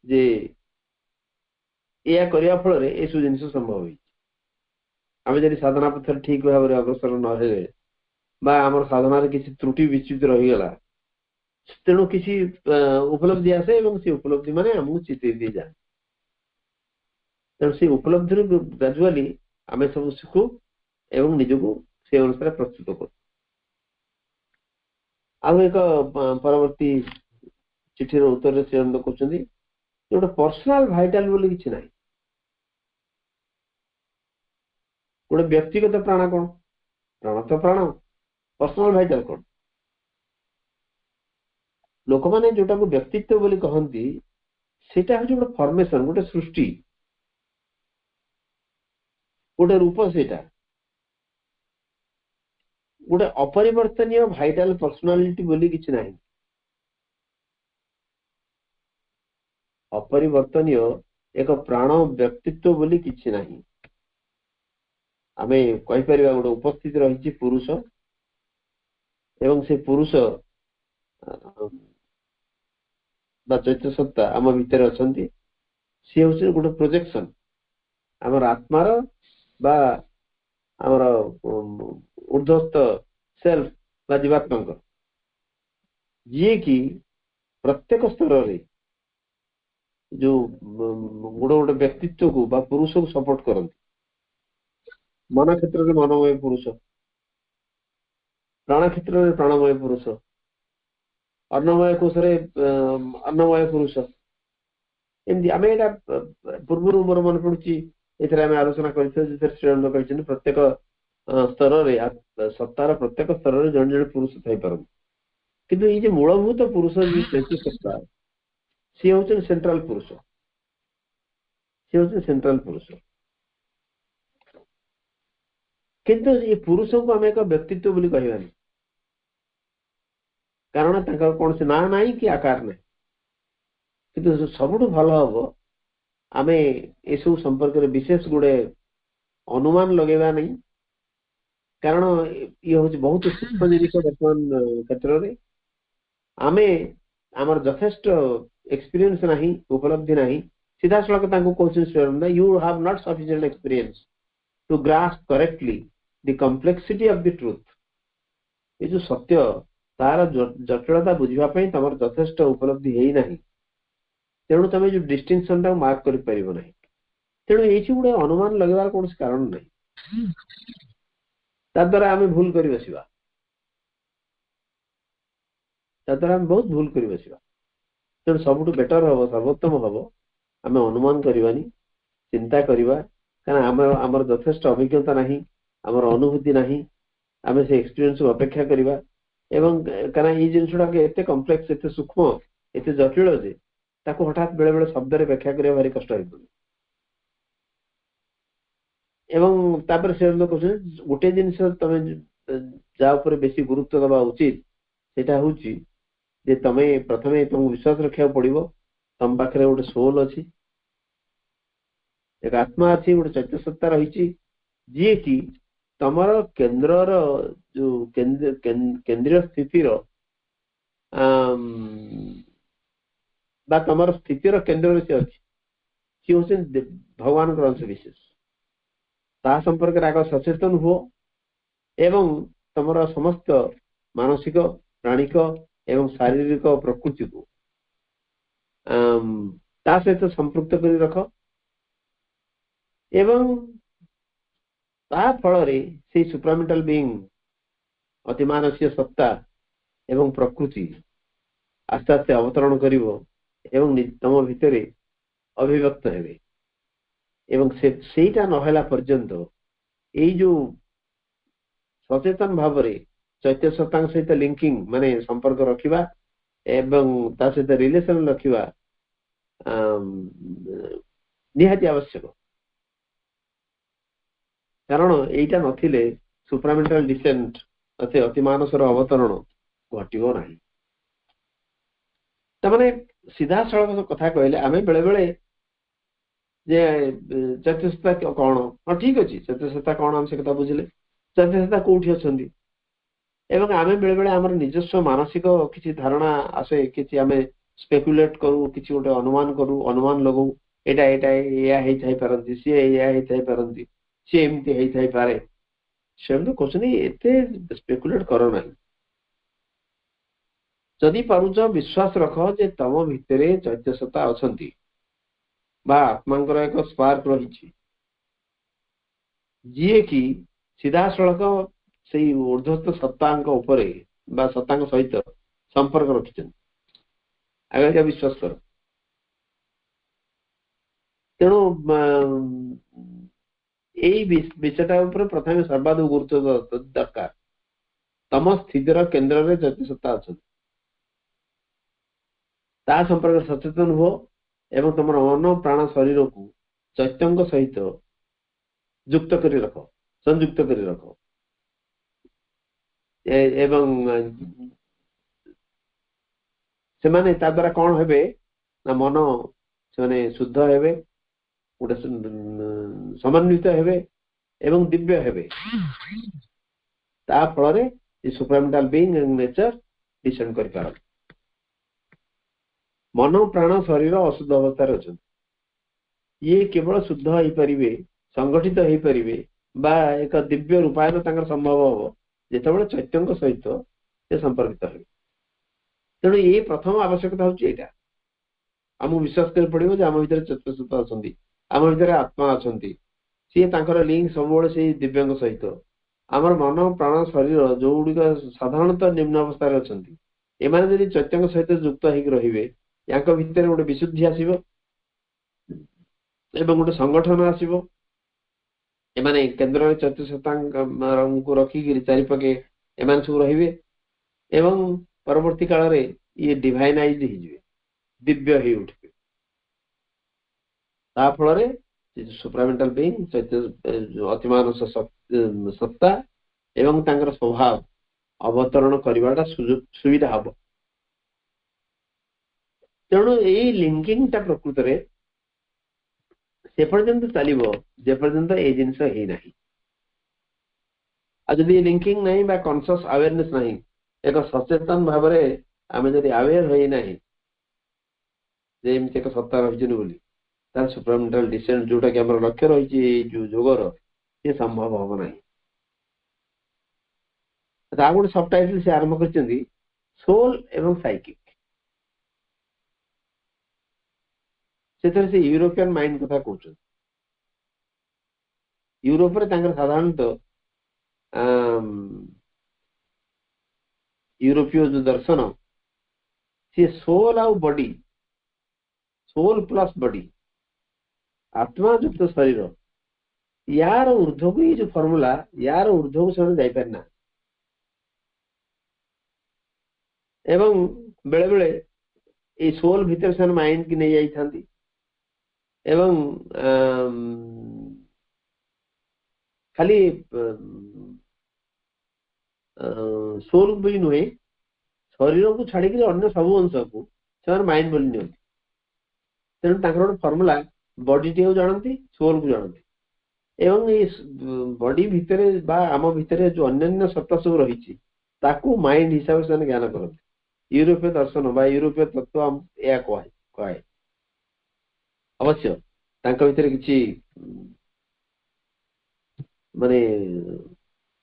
ଯେ ଏହା କରିବା ଫଳରେ ଏସବୁ ଜିନିଷ ସମ୍ଭବ ହେଇଛି। ଆମେ ଯଦି ସାଧନା ପଥରେ ଠିକ ଭାବରେ ଅଗ୍ରସର ନ ହେଲେ ବା ଆମର ସାଧନାରେ କିଛି ତ୍ରୁଟି ବିଚ୍ୟୁତି ରହିଗଲା, ତେଣୁ କିଛି ଉପଲବ୍ଧି ଆସେ ଏବଂ ସେ ଉପଲବ୍ଧି ମାନେ ଆମକୁ ଚିତେଇ ଦେଇଯାଏ। ତେଣୁ ସେ ଉପଲବ୍ଧିରୁ ଗ୍ରାଜୁଆଲି ଆମେ ସବୁ ଶିଖୁ ଏବଂ ନିଜକୁ ସେ ଅନୁସାରେ ପ୍ରସ୍ତୁତ କରୁ। ଆଉ ଏକ ପରବର୍ତ୍ତୀ ଚିଠିର ଉତ୍ତରରେ ସେ କହୁଛନ୍ତି ଗୋଟେ ପର୍ସନାଲ ଭାଇଟାଲ ବୋଲି କିଛି ନାହିଁ। ଗୋଟେ ବ୍ୟକ୍ତିଗତ ପ୍ରାଣ କଣ? ପ୍ରାଣ ତ ପ୍ରାଣ, ପର୍ସନାଲ ଭାଇଟାଲ କଣ? ଲୋକମାନେ ଯୋଉଟାକୁ ବ୍ୟକ୍ତିତ୍ୱ ବୋଲି କହନ୍ତି, ସେଇଟା ହଉଛି ଗୋଟେ ଫର୍ମେସନ, ଗୋଟେ ସୃଷ୍ଟି, ଗୋଟେ ରୂପ। ସେଇଟା ଗୋଟେ ଅପରିବର୍ତ୍ତନୀୟ ଭାଇଟାଲ ପର୍ସନାଲିଟି ବୋଲି କିଛି ନାହିଁ। ଅପରିବର୍ତ୍ତନୀୟ ଏକ ପ୍ରାଣ ବ୍ୟକ୍ତିତ୍ୱ ବୋଲି କିଛି ନାହିଁ। ଆମେ କହିପାରିବା ଗୋଟେ ଉପସ୍ଥିତି ରହିଛି ପୁରୁଷ, ଏବଂ ସେ ପୁରୁଷ ବା ଚୈତ୍ୟ ସତ୍ତା ଆମ ଭିତରେ ଅଛନ୍ତି। ସିଏ ହଉଛି ଗୋଟେ ପ୍ରୋଜେକ୍ସନ ଆମର ଆତ୍ମାର ବା ଆମର ଉର୍ଦ୍ଧ୍ୱସ୍ଥ ସେଲ୍ଫ ବା ଜୀବାତ୍ମାଙ୍କ, ଯିଏକି ପ୍ରତ୍ୟେକ ସ୍ତରରେ ଯୋଉ ଗୋଟେ ବ୍ୟକ୍ତିତ୍ୱକୁ ବା ପୁରୁଷକୁ ସପୋର୍ଟ କରନ୍ତି। ମନ କ୍ଷେତ୍ରରେ ମନମୟ ପୁରୁଷ, ପ୍ରାଣ କ୍ଷେତ୍ରରେ ପ୍ରାଣମୟ ପୁରୁଷ, ଅନ୍ନମୟ କୋଷରେ ଅନ୍ନମୟ ପୁରୁଷ। ଏମିତି ଆମେ ଏଇଟା ପୂର୍ବରୁ ମୋର ମନେ ପଡୁଛି, ଏଥିରେ ଆମେ ଆଲୋଚନା କରିଥିଲୁ, ଯେଥିରେ ଶ୍ରୀରାମ କହିଛନ୍ତି ପ୍ରତ୍ୟେକ ସ୍ତରରେ ସତ୍ତାର ପ୍ରତ୍ୟେକ ସ୍ତରରେ ଜଣେ ଜଣେ ପୁରୁଷ ଥାଇପାରନ୍ତି, କିନ୍ତୁ ଏଇ ଯେ ମୂଳଭୂତ ପୁରୁଷ ସତ୍ତା, ସିଏ ହଉଛନ୍ତି ସେଣ୍ଟ୍ରାଲ ପୁରୁଷ। କିନ୍ତୁ ଏ ପୁରୁଷଙ୍କୁ ଆମେ ଏକ ବ୍ୟକ୍ତିତ୍ୱ ବୋଲି କହିବାନି, କାରଣ ତାଙ୍କର କୌଣସି ନାଁ ନାହିଁ କି ଆକାର ନାହିଁ। କିନ୍ତୁ ସବୁଠୁ ଭଲ ହବ ଆମେ ଏସବୁ ସମ୍ପର୍କରେ ବିଶେଷ ଗୁଡେ ଅନୁମାନ ଲଗେଇବା ନାହିଁ, କାରଣ ଇଏ ହଉଛି ବହୁତ ସୂକ୍ଷ୍ମ ଜିନିଷ। ବର୍ତ୍ତମାନ କ୍ଷେତ୍ରରେ ଆମେ ଆମର ଯଥେଷ୍ଟ ଏକ୍ସପିରିଏନ୍ସ ନାହିଁ, ଉପଲବ୍ଧି ନାହିଁ। ସିଧାସଳଖ ତାଙ୍କୁ କହୁଛନ୍ତି, you have not sufficient experience to grasp correctly the complexity of the truth. ଏ ଯୋଉ ସତ୍ୟ, ତାର ଜଟିଳତା ବୁଝିବା ପାଇଁ ତମର ଯଥେଷ୍ଟ ଉପଲବ୍ଧି ହେଇନାହିଁ, ତେଣୁ ତମେ ଯୋଉ ଡିଷ୍ଟିଂସନ ଟାକୁ ମାର୍କ କରିପାରିବ ନାହିଁ। ତେଣୁ ଏଇଠି ଗୋଟେ ଅନୁମାନ ଲଗେଇବାର କୌଣସି କାରଣ ନାହିଁ, ତା ଦ୍ୱାରା ଆମେ ଭୁଲ କରି ବସିବା, ତେଣୁ ସବୁଠୁ ବେଟର ହବ, ସର୍ବୋତ୍ତମ ହବ ଆମେ ଅନୁମାନ କରିବାନି, ଚିନ୍ତା କରିବା। କାରଣ ଆମର ଯଥେଷ୍ଟ ଅଭିଜ୍ଞତା ନାହିଁ, ଆମର ଅନୁଭୂତି ନାହିଁ, ଆମେ ସେ ଏକ୍ସପିରିଏନ୍ସ ଅପେକ୍ଷା କରିବା। ଏବଂ କାରଣ ଏଇ ଜିନିଷ ଗୁଡାକ ଏତେ କମ୍ପ୍ଲେକ୍ସ, ଏତେ ସୂକ୍ଷ୍ମ, ଏତେ ଜଟିଳ ଯେ ତାକୁ ହଠାତ୍ ବେଳେ ବେଳେ ଶବ୍ଦରେ ବ୍ୟାଖ୍ୟା କରିବା ଭାରି କଷ୍ଟ ହେଇପଡେ। ଏବଂ ତାପରେ ସେ କହୁଛନ୍ତି ଗୋଟେ ଜିନିଷ ତମେ जा ऊपर बेसी गुरुत्व दबा उचित सेटा होची जे तमे प्रथमे तुमको विश्वास रखिया पड़िबो तम पाखरे गोटे सोल अछि एक आत्मा अछि गोटे चैत्य सत्ता रहिछि जे कि तमर केंद्रर जो केंद्रीय स्थितिर बा तमर स्थितिर केंद्र से अछि सी होछन भगवान का अंश विशेष ता संपर्क रे आग सचेतन हो एवं तमर समस्त मानसिक प्राणिक एवं शारीरिक प्रकृति को ता सहित संपृक्त करी रख एवं ता फल रे से सुप्रामेंटल बीइंग अतिमानसीय सत्ता एवं प्रकृति आस्ते आस्ते अवतरण करिवो एवं तम भितरे अभिव्यक्त हेबे एवं सेटा नहेला पर्यंत एई जो सचेतन भाव रे चैत्य सत्ता सहित लिंकिंग माने संपर्क रखिबा एवं ता सहित रिलेशन रखिबा निहाती आवश्यक कारण एटा नथिले सुप्रामेंटल डिसेंट अते अतिमानसर अवतरण घटिबो नाही तमाने सीधा सड़क कथा कहले आमे बेले बेले जे चैत्यसत्ता कौन हाँ ठीक अच्छे चैत्यसत्ता कौन हम से कथा बुझे चैत्यसत्ता कौटी अच्छा एवं आमे बेले बेले आमर निजस्व मानसिक किसी धारणा आसे किसी आमे स्पेकुलेट करू किसी गोटे अनुमान लगू एटा एटा या हेई थाई पारंती सी या हेई थाई पारंती सी एमती हेई थाई पारे सेमते क्वेश्चन एते स्पेकुलेट करो नाही जदि पारुच विश्वास रख जे तम भितरे चैत्यसत्ता अछंती बा आत्मांकर एक स्पार्क रही जी कि सीधा सड़क से ऊर्ध्वस्त सत्तांक उपरे बा सत्तांक सहित संपर्क रखिछन आगे क्या विश्वास कर तेणु एई विषयटा ऊपर प्रथमे सर्वाधिक गुरुत्व दरकार तम स्थितिर केंद्र रे चैत्यसत्ता अछंती ता संपर्क सचेतन हो एवं तुम मन प्राण शरीर को चैत्यंग सहित युक्त करी रख संयुक्त करी रख एवं से माने ता द्वारा कौन हेबे ना मन से शुद्ध हेबे गोटे समन्वित हेबे एवं दिव्य हेबे ता फल रे supramental being and nature descend करि पार मन प्राण शरीर अशुद्ध अवस्था अच्छा ये केवल शुद्ध हो पारे संगठित हो पारे बा एक दिव्य रूपायन संभव हम जिते चैत्य सहित से संपर्कित हे तेणु ये प्रथम आवश्यकता हूँ आमको विश्वास कर पड़ो आम भर चैत्यसत्ता अच्छा आम भर आत्मा अच्छा सी लिंक सब से दिव्य सहित आमर मन प्राण शरीर जो गुड़िक साधारणतः निम्न अवस्था अच्छा एम चैत्य सहित युक्त रे या भितर गोटे विशुद्धि आसव एवं गोटे संगठन आसव एमाने केंद्र चैत्यसत्ता को रखिक चारिपाखे एम सब रे एवं परवर्ती काल रे ये डिवाइनाइज दिव्य हो उठे ता फल सुप्रामेंटल बीइंग चैत्य अतिमानस सत्ता एवं तांकर स्वभाव अवतरण करवाटा सुविधा हम तेणु यही लिंकिंग टा प्रकृत रे से पर्यंत चलो जे पर्यंत ये जिनस ही नहीं आदि लिंकिंग नहीं बा कॉन्शियस अवेयरनेस नहीं एक सचेतन भाव में आम जब अवेयर हो नहीं जे एमती एक सत्ता रही बोली तार सुप्रामेंटल डिसेंट जोटा कि आम लक्ष्य रही जो जोगर ये संभव हम ना गोटे सब टाइटल से आरंभ कर सोल एवं साइकिक से यूरोपियन माइंड कथा कहते यूरोप साधारणतः यूरोपीय जो दर्शन सी सोल आउ बॉडी सोल प्लस बॉडी आत्मा युक्त शरीर यार ऊर्ध्व को ये जो फॉर्मूला यार ऊर्ध्व को से जाई पारना एवं बेले बेले ये सोल भीतर से माइंड की नहीं जाई थांती एवं खाली सोल भी नुहे शरीर को छाड़ी अन्य सब अंश को से माइंड बोली नि तेणु गोटे फर्मुला बॉडी टी जानती सोल को जानती एवं ये बॉडी भितर आम भितर जो अन्य सत्ता सब रही माइंड हिसाब से ज्ञान करते यूरोपीय दर्शन बा यूरोपीय तत्व या कहे अवश्य भीतर किसी माने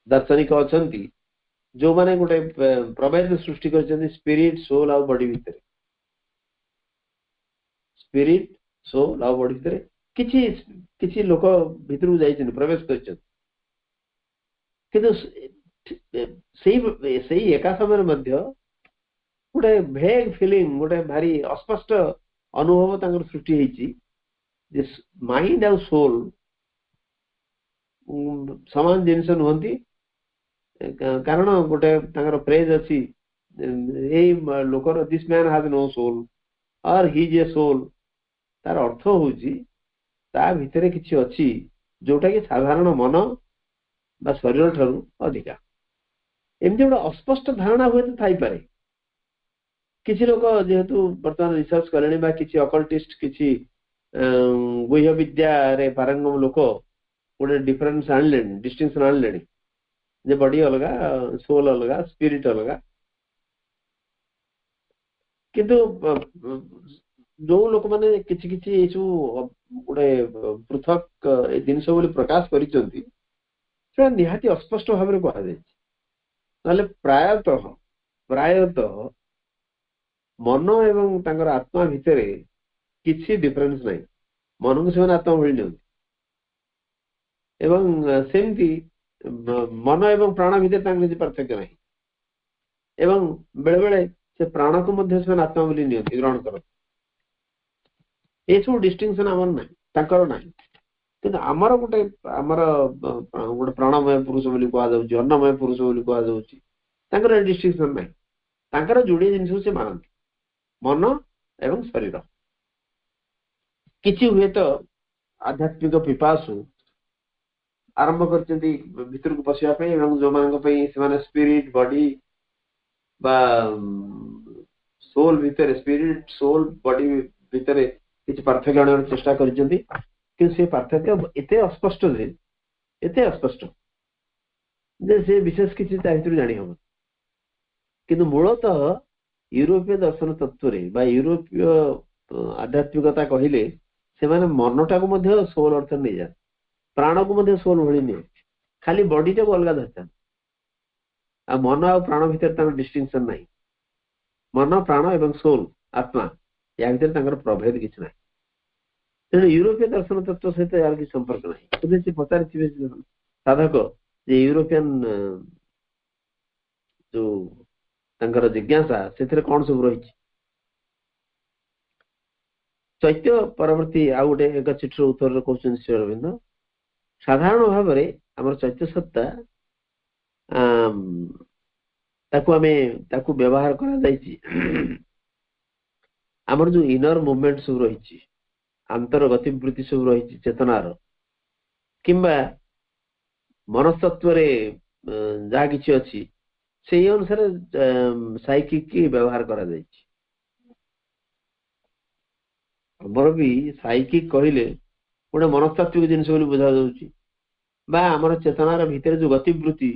दार्शनिक अच्छा जो माने गोटे प्रभेद सृष्टि कर स्पिरिट सोल आ बॉडी भितर स्पिरिट सोल आ बॉडी भितर किछि किछि लोक भितर जाइछन प्रवेश करछन किंतु सेही एका समय मध्य गोटे भेग फिलिंग गोटे भारी अस्पष्ट अनुभव तांकर सृष्टि हेछि जे माइंड आ सोल समान जिनिस नुहंती कारण गोटे तांकर फ्रेज अछि ए लोकर this man has no soul or he is a soul तार अर्थ होउछि ता भितरे किछि अछि जोटा कि साधारण मन बा शरीर ठारू अधिका एमती गोटे अस्पष्ट धारणा हुए तो थाई पारे किछि लोक जेहेतु वर्तमान रिसर्च करेनी बा किछि अकल्टिस्ट किछि गुह्य विद्या रे पारंगम लोक गोटे डिफरेंस आणले डिस्टिंक्शन आणले जे बॉडी अलगा सोल अलगा स्पिरिट अलगा किंतु जो लोक माने किछि किछि एसु गोटे पृथक जिनस बोली प्रकाश करिसंती से निहाती अस्पष्ट भाव में कहा जाय नले प्रायतः मन एवं तांकर आत्मा भितर किसी डिफरेंस नहीं मन को से आत्मा भूल नहीं एवं सेमती मन एवं प्राण भितर किसी पार्थक्य नहीं एवं बेले बेले से प्राण को मध्य से आत्मा बोली नहीं ग्रहण कर सब डिस्टिंक्शन आमर ना तांकर ना किंतु आमर गोटे आमर गोटे प्राणमय पुरुष बोली कह जाउची अन्नमय पुरुष बोली कह जाउची तांकर डिस्टिंक्शन नहीं तांकर जोड़े जिनिस से मानती मन एवं शरीर किछि हुए तो आध्यात्मिक पिपासु आरंभ करचंती भीतर को पसिया पे एवं जो मानक पे से स्पिरिट बॉडी बा सोल भीतर स्पिरिट सोल बॉडी भीतर किछि पार्थक्य आने चेष्टा करचंती कि से पार्थक्य एते अस्पष्ट जे से विशेष किछि ता भीतर जानि हम किंतु मूलतः यूरोपीय दर्शन तत्व रे बा यूरोपीय आध्यात्मिकता कहिले से माने मनटा को मध्य सोल अर्थ नै जा प्राण को मध्य सोल भଳି नै खाली बॉडी टा को अलग धरता आ मन आ प्राण भीतर तार डिस्टिंक्शन नै मन प्राण एवं सोल आत्मा या भीतर तांकर प्रभेद किछ नै तेणु यूरोपीय दर्शन तत्व सहित यार कि संपर्क नै तबे से पचारि साधक जे यूरोपियन जो तांकर जिज्ञासा से कौन सब रही चैत्य परवर्ती आ गोटे एक चिठिर उत्तर कहते श्री अरविंद साधारण भाव में आम चैत्य सत्ता ताकू व्यवहार कर आमर जो इनर मूवमेंट सब रही आंतर गतिवृत्ति सब रही चेतनार किंबा मनस्तत्व जहाँ किसी अच्छी से अनुसार साइकिक की व्यवहार करा जायछि हमर भी साइकिक कहले गोटे मनस्तात्विक जिनस बोली बुझा जाउछि बा हमर चेतनार भीतर जो गतिवृत्ति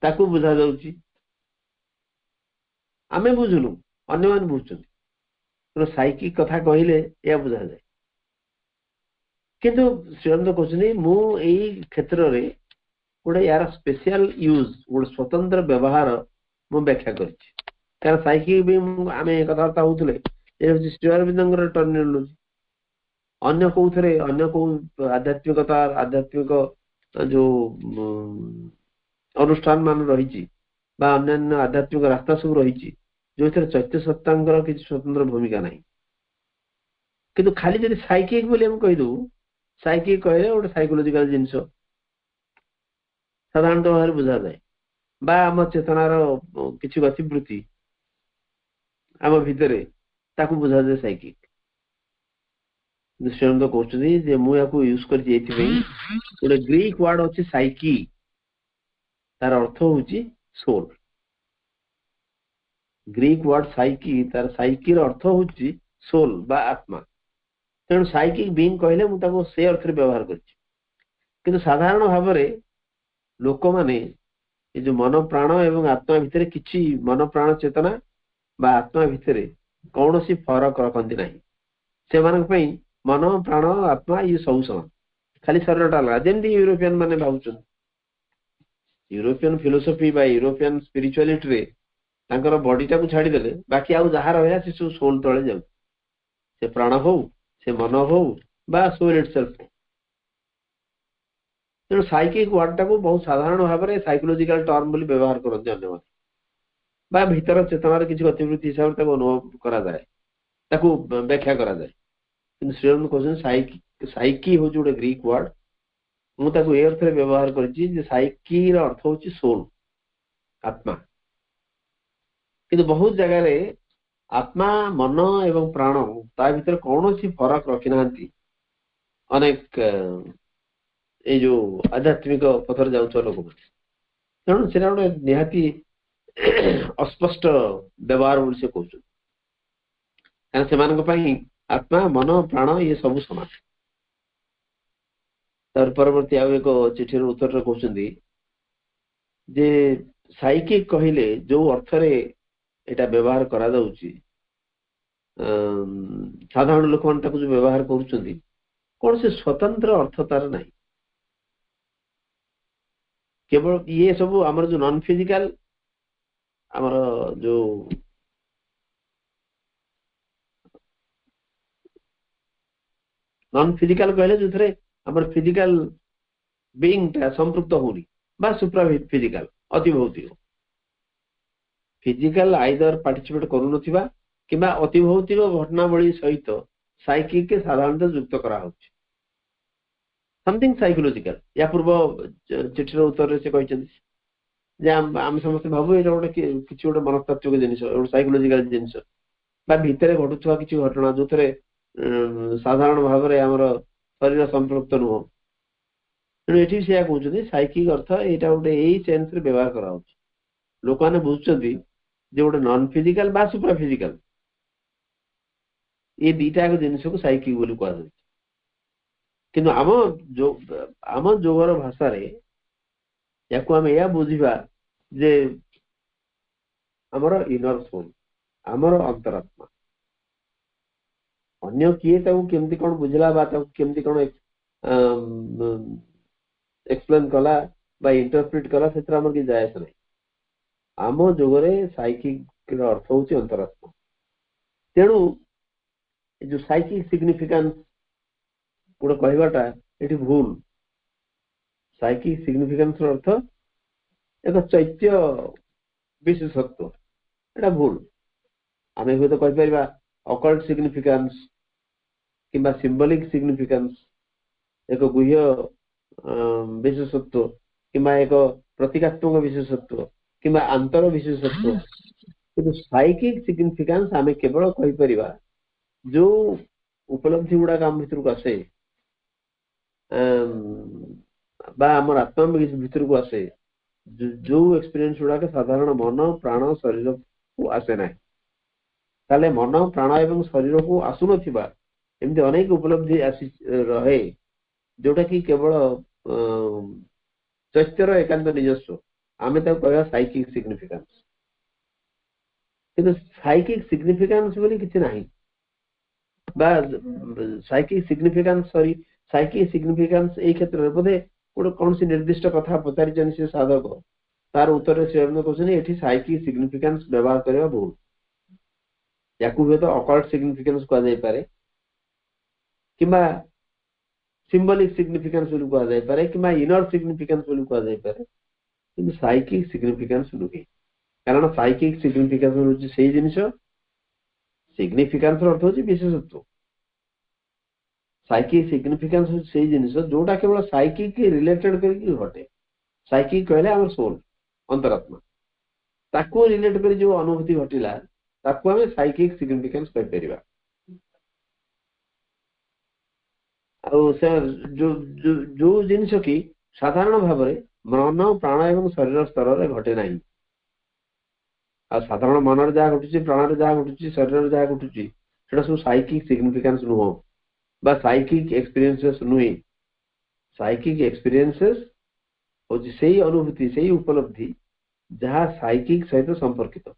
ताकू बुझा जाउछि आमे बुझुनु अन्य मान बुझुछन्ति तो साइकिक कथा कहले या बुझा जाय किंतु श्रीअरविंद कहछनि मु एई क्षेत्र रे गोटे यार स्पेशल यूज गोटे स्वतंत्र व्यवहार मु व्याख्या करछि कारण साइकिक भी आमे कथार्थ होउतले ए श्री अरविंदर टर्मिनोलॉजी अन्य कोथरे अन्य को आध्यात्मिकता आध्यात्मिक जो अनुष्ठान मान रही बा अन्य आध्यात्मिक रास्ता सब रही जो चैत्य सत्तांगर किसी स्वतंत्र भूमिका नहीं किंतु खाली जब साइकिक बोली हम कहीदू साइकिक कहले गोटे साइकोलोजिकल जिनस साधारणतः भाव बुझा जाए बा आम चेतनार किसी गतिवृत्ति आम भितर ताकू बुझा जाए साइकिक श्रीअरविंद कहते मुझे यूज कर गोटे ग्रीक वर्ड अच्छे साइकी तार अर्थ होची सोल। ग्रीक वर्ड साइकी तार साइकी अर्थ होची सोल बा आत्मा। तेणु साइकिक बीइंग कहले मु ताको से अर्थ रे व्यवहार करछि। किंतु साधारण भाव में लोक माने ये जो मन प्राण एवं आत्मा भितर किछि मन प्राण चेतना बा आत्मा भितर कौन सी फरक रखती ना से मन प्राण आत्मा ये सब समान खाली शरीर अलग जमी यूरोपियन माने भावुन यूरोपियन फिलोसफी बा यूरोपियन स्पिरिचुआलिटी रे तांकर बॉडी टाकू छाड़ीदेले बाकी आउ जहाँ रहा से सब सोल तले जाऊ से प्राण हो से मन हो बा सोल इटसेल्फ। तेणु साइकिक वर्ड टाकू बहुत साधारण भाव में साइकोलॉजिकल टर्म बोली व्यवहार करते अन्य बा भीतर चेतनार किसी गतिविधि हिसाब से अनुभव करा जाए ताकू व्याख्या करा जाए। किंतु श्री अरविंद कहते साइकी हूँ गोटे ग्रीक वर्ड मुझे अर्थ में व्यवहार कर साइकी अर्थ हूँ सोल आत्मा। किंतु बहुत जगह आत्मा मन एवं प्राण ता भीतर कौन सी फरक रखी ना अनेक ये जो आध्यात्मिक पथर जाऊँ लोक मैंने तेणु से गोटे निहाती अस्पष्ट व्यवहार बोली से कहते से आत्मा मन प्राण ये सब समान। तार परवर्ती आउ एक चिठी उत्तर कहते जे साइकिक कहले जो अर्थ रे एटा व्यवहार करा जाउची साधारण लोक मान ताको जो व्यवहार करूचंदी कौन से स्वतंत्र अर्थ तार नहीं केवल ये सब आमर जो नॉन फिजिकल आमर जो नॉन फिजिकल कहले जो थरे आमर फिजिकल बीइंग ता संपृक्त होनी बा सुप्रा फिजिकल अति भौतिक फिजिकल आइदर पार्टिसिपेट करू नथिबा किबा अति भौतिक घटनावली सहित साइकिक के साधारणतः युक्त करा होछि समथिंग साइकोलॉजिकल। या पूर्व चिठीर उत्तर से कहते जे आम समस्त भाबु एटा गोटे किछि गोटे मनस्तात्विक जिनिस गोटे साइकोलॉजिकल जिनिस बा भितरे घटुथवा किछि घटना जो थरे साधारण भाव में आमर शरीर संपृक्त नुह। तेणु ये से कहते साइकिक अर्थ यहाँ गोटे यही सेन्स रे व्यवहार करा लोक मैंने बुझुंट गोटे नॉन फिजिकल बा सुप्रा फिजिकल ये दीटा जिनस को साइकिक बोली कह किंतु आम जोगर भाषा रे या आम या बुझा जे आमर इनर सोल आमर अंतरात्मा अन्य किए केमती कौन बुझला केमती कौन एक्सप्लेन कला बा इंटरप्रिट कला से किसी जाए नहीं आम जोगरे साइकिक अर्थ हूँ अंतरात्मा। तेणु जो साइकिक सिग्निफिकेंस गोटे कहवाटा ये भूल साइकिक सिग्निफिकेंस अर्थ एक चैत्य विशेषत्व एटा भूल आम हूँ तो कहीपर अकल्ट सिग्निफिकेंस किंबा सिंबलिक सिग्निफिकेंस एक गुह्य विशेषत्व किंबा एक प्रतीकात्मक विशेषत्व किंबा अंतर विशेषत्व किंतु साइकिक सिग्निफिकेंस आम केवल कहीपर जो उपलब्धि गुड़ाक आम भीतर को आसे आमर आत्मा भीतर को आसे जो एक्सपीरियंस गुड़ाक साधारण मन प्राण शरीर को आसे ना ताले मन प्राण एवं शरीर को आसु नथिबा एमती अनेक उपलब्धि आसी रहे जोटा कि केवल चैत्यर एकांत निजस्व आमे ताको कहया साइकिक सिग्निफिकेंस। किंतु साइकिक सिग्निफिकेंस बोली किछि नाही बा साइकिक सिग्निफिकेंस साइकिक सिग्निफिकेंस ए क्षेत्र रे बोधे गोटे कौन सी निर्दिष्ट कथा पचारिछन से साधक तार उत्तर रे श्री कहछन एठी साइकिक सिग्निफिकेंस व्यवहार करबा भूल याकू हुए तो अकल्ट सिग्निफिकेंस कह जाय पारे किंबा सिंबलिक सिग्निफिकेंस बोली कह जाय पारे किंबा इनर सिग्निफिकेंस बोली कह जाय पारे किंतु साइकिक सिग्निफिकेंस नुहे कारण साइकिक सिग्निफिकेंस होची सेही जिनिस सिग्निफिकेंस अर्थ होची विशेषत्व साइकिक सिग्निफिकेंस होची सेही जिनिस जोटा केवल साइकिक के रिलेटेड करके घटे साइकिक कहले हमर सोल अंतरात्मा ताको रिलेट कर जो अनुभूति घटिला ताको हमें साइकिक सिग्निफिकेंस कह परिबा। जो जो जो जिनिस की साधारण भाव में मन प्राण एवं शरीर स्तर में घटे ना। आ साधारण मन जहाँ घटुची प्राण जहाँ घटुची शरीर जहाँ घटुची सेटा सब साइकिक सिग्निफिकेंस नुह बा साइकिक एक्सपीरियंसेस नुहे। साइकिक एक्सपीरियंसेस होची सेही अनुभूति सेही उपलब्धि जहाँ साइकिक सहित संपर्कित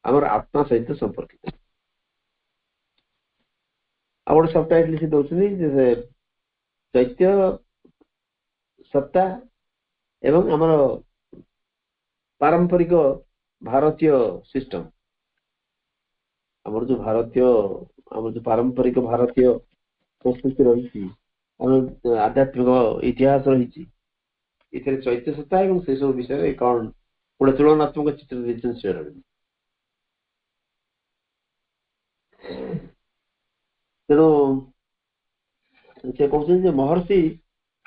आमर आत्मा सहित संपर्कित। आ गोटे सबटाइटल से दौरान चैत्य सत्ता एवं आमर पारंपरिक भारतीय सिस्टम आमर जो भारतीय आमर जो पारंपरिक भारतीय संस्कृति रही आध्यात्मिक इतिहास रही चैत्य सत्ता एवं से सब विषय कौन गोटे तुलनात्मक चित्र देते श्री अरविंद। तेणु से कहते महर्षि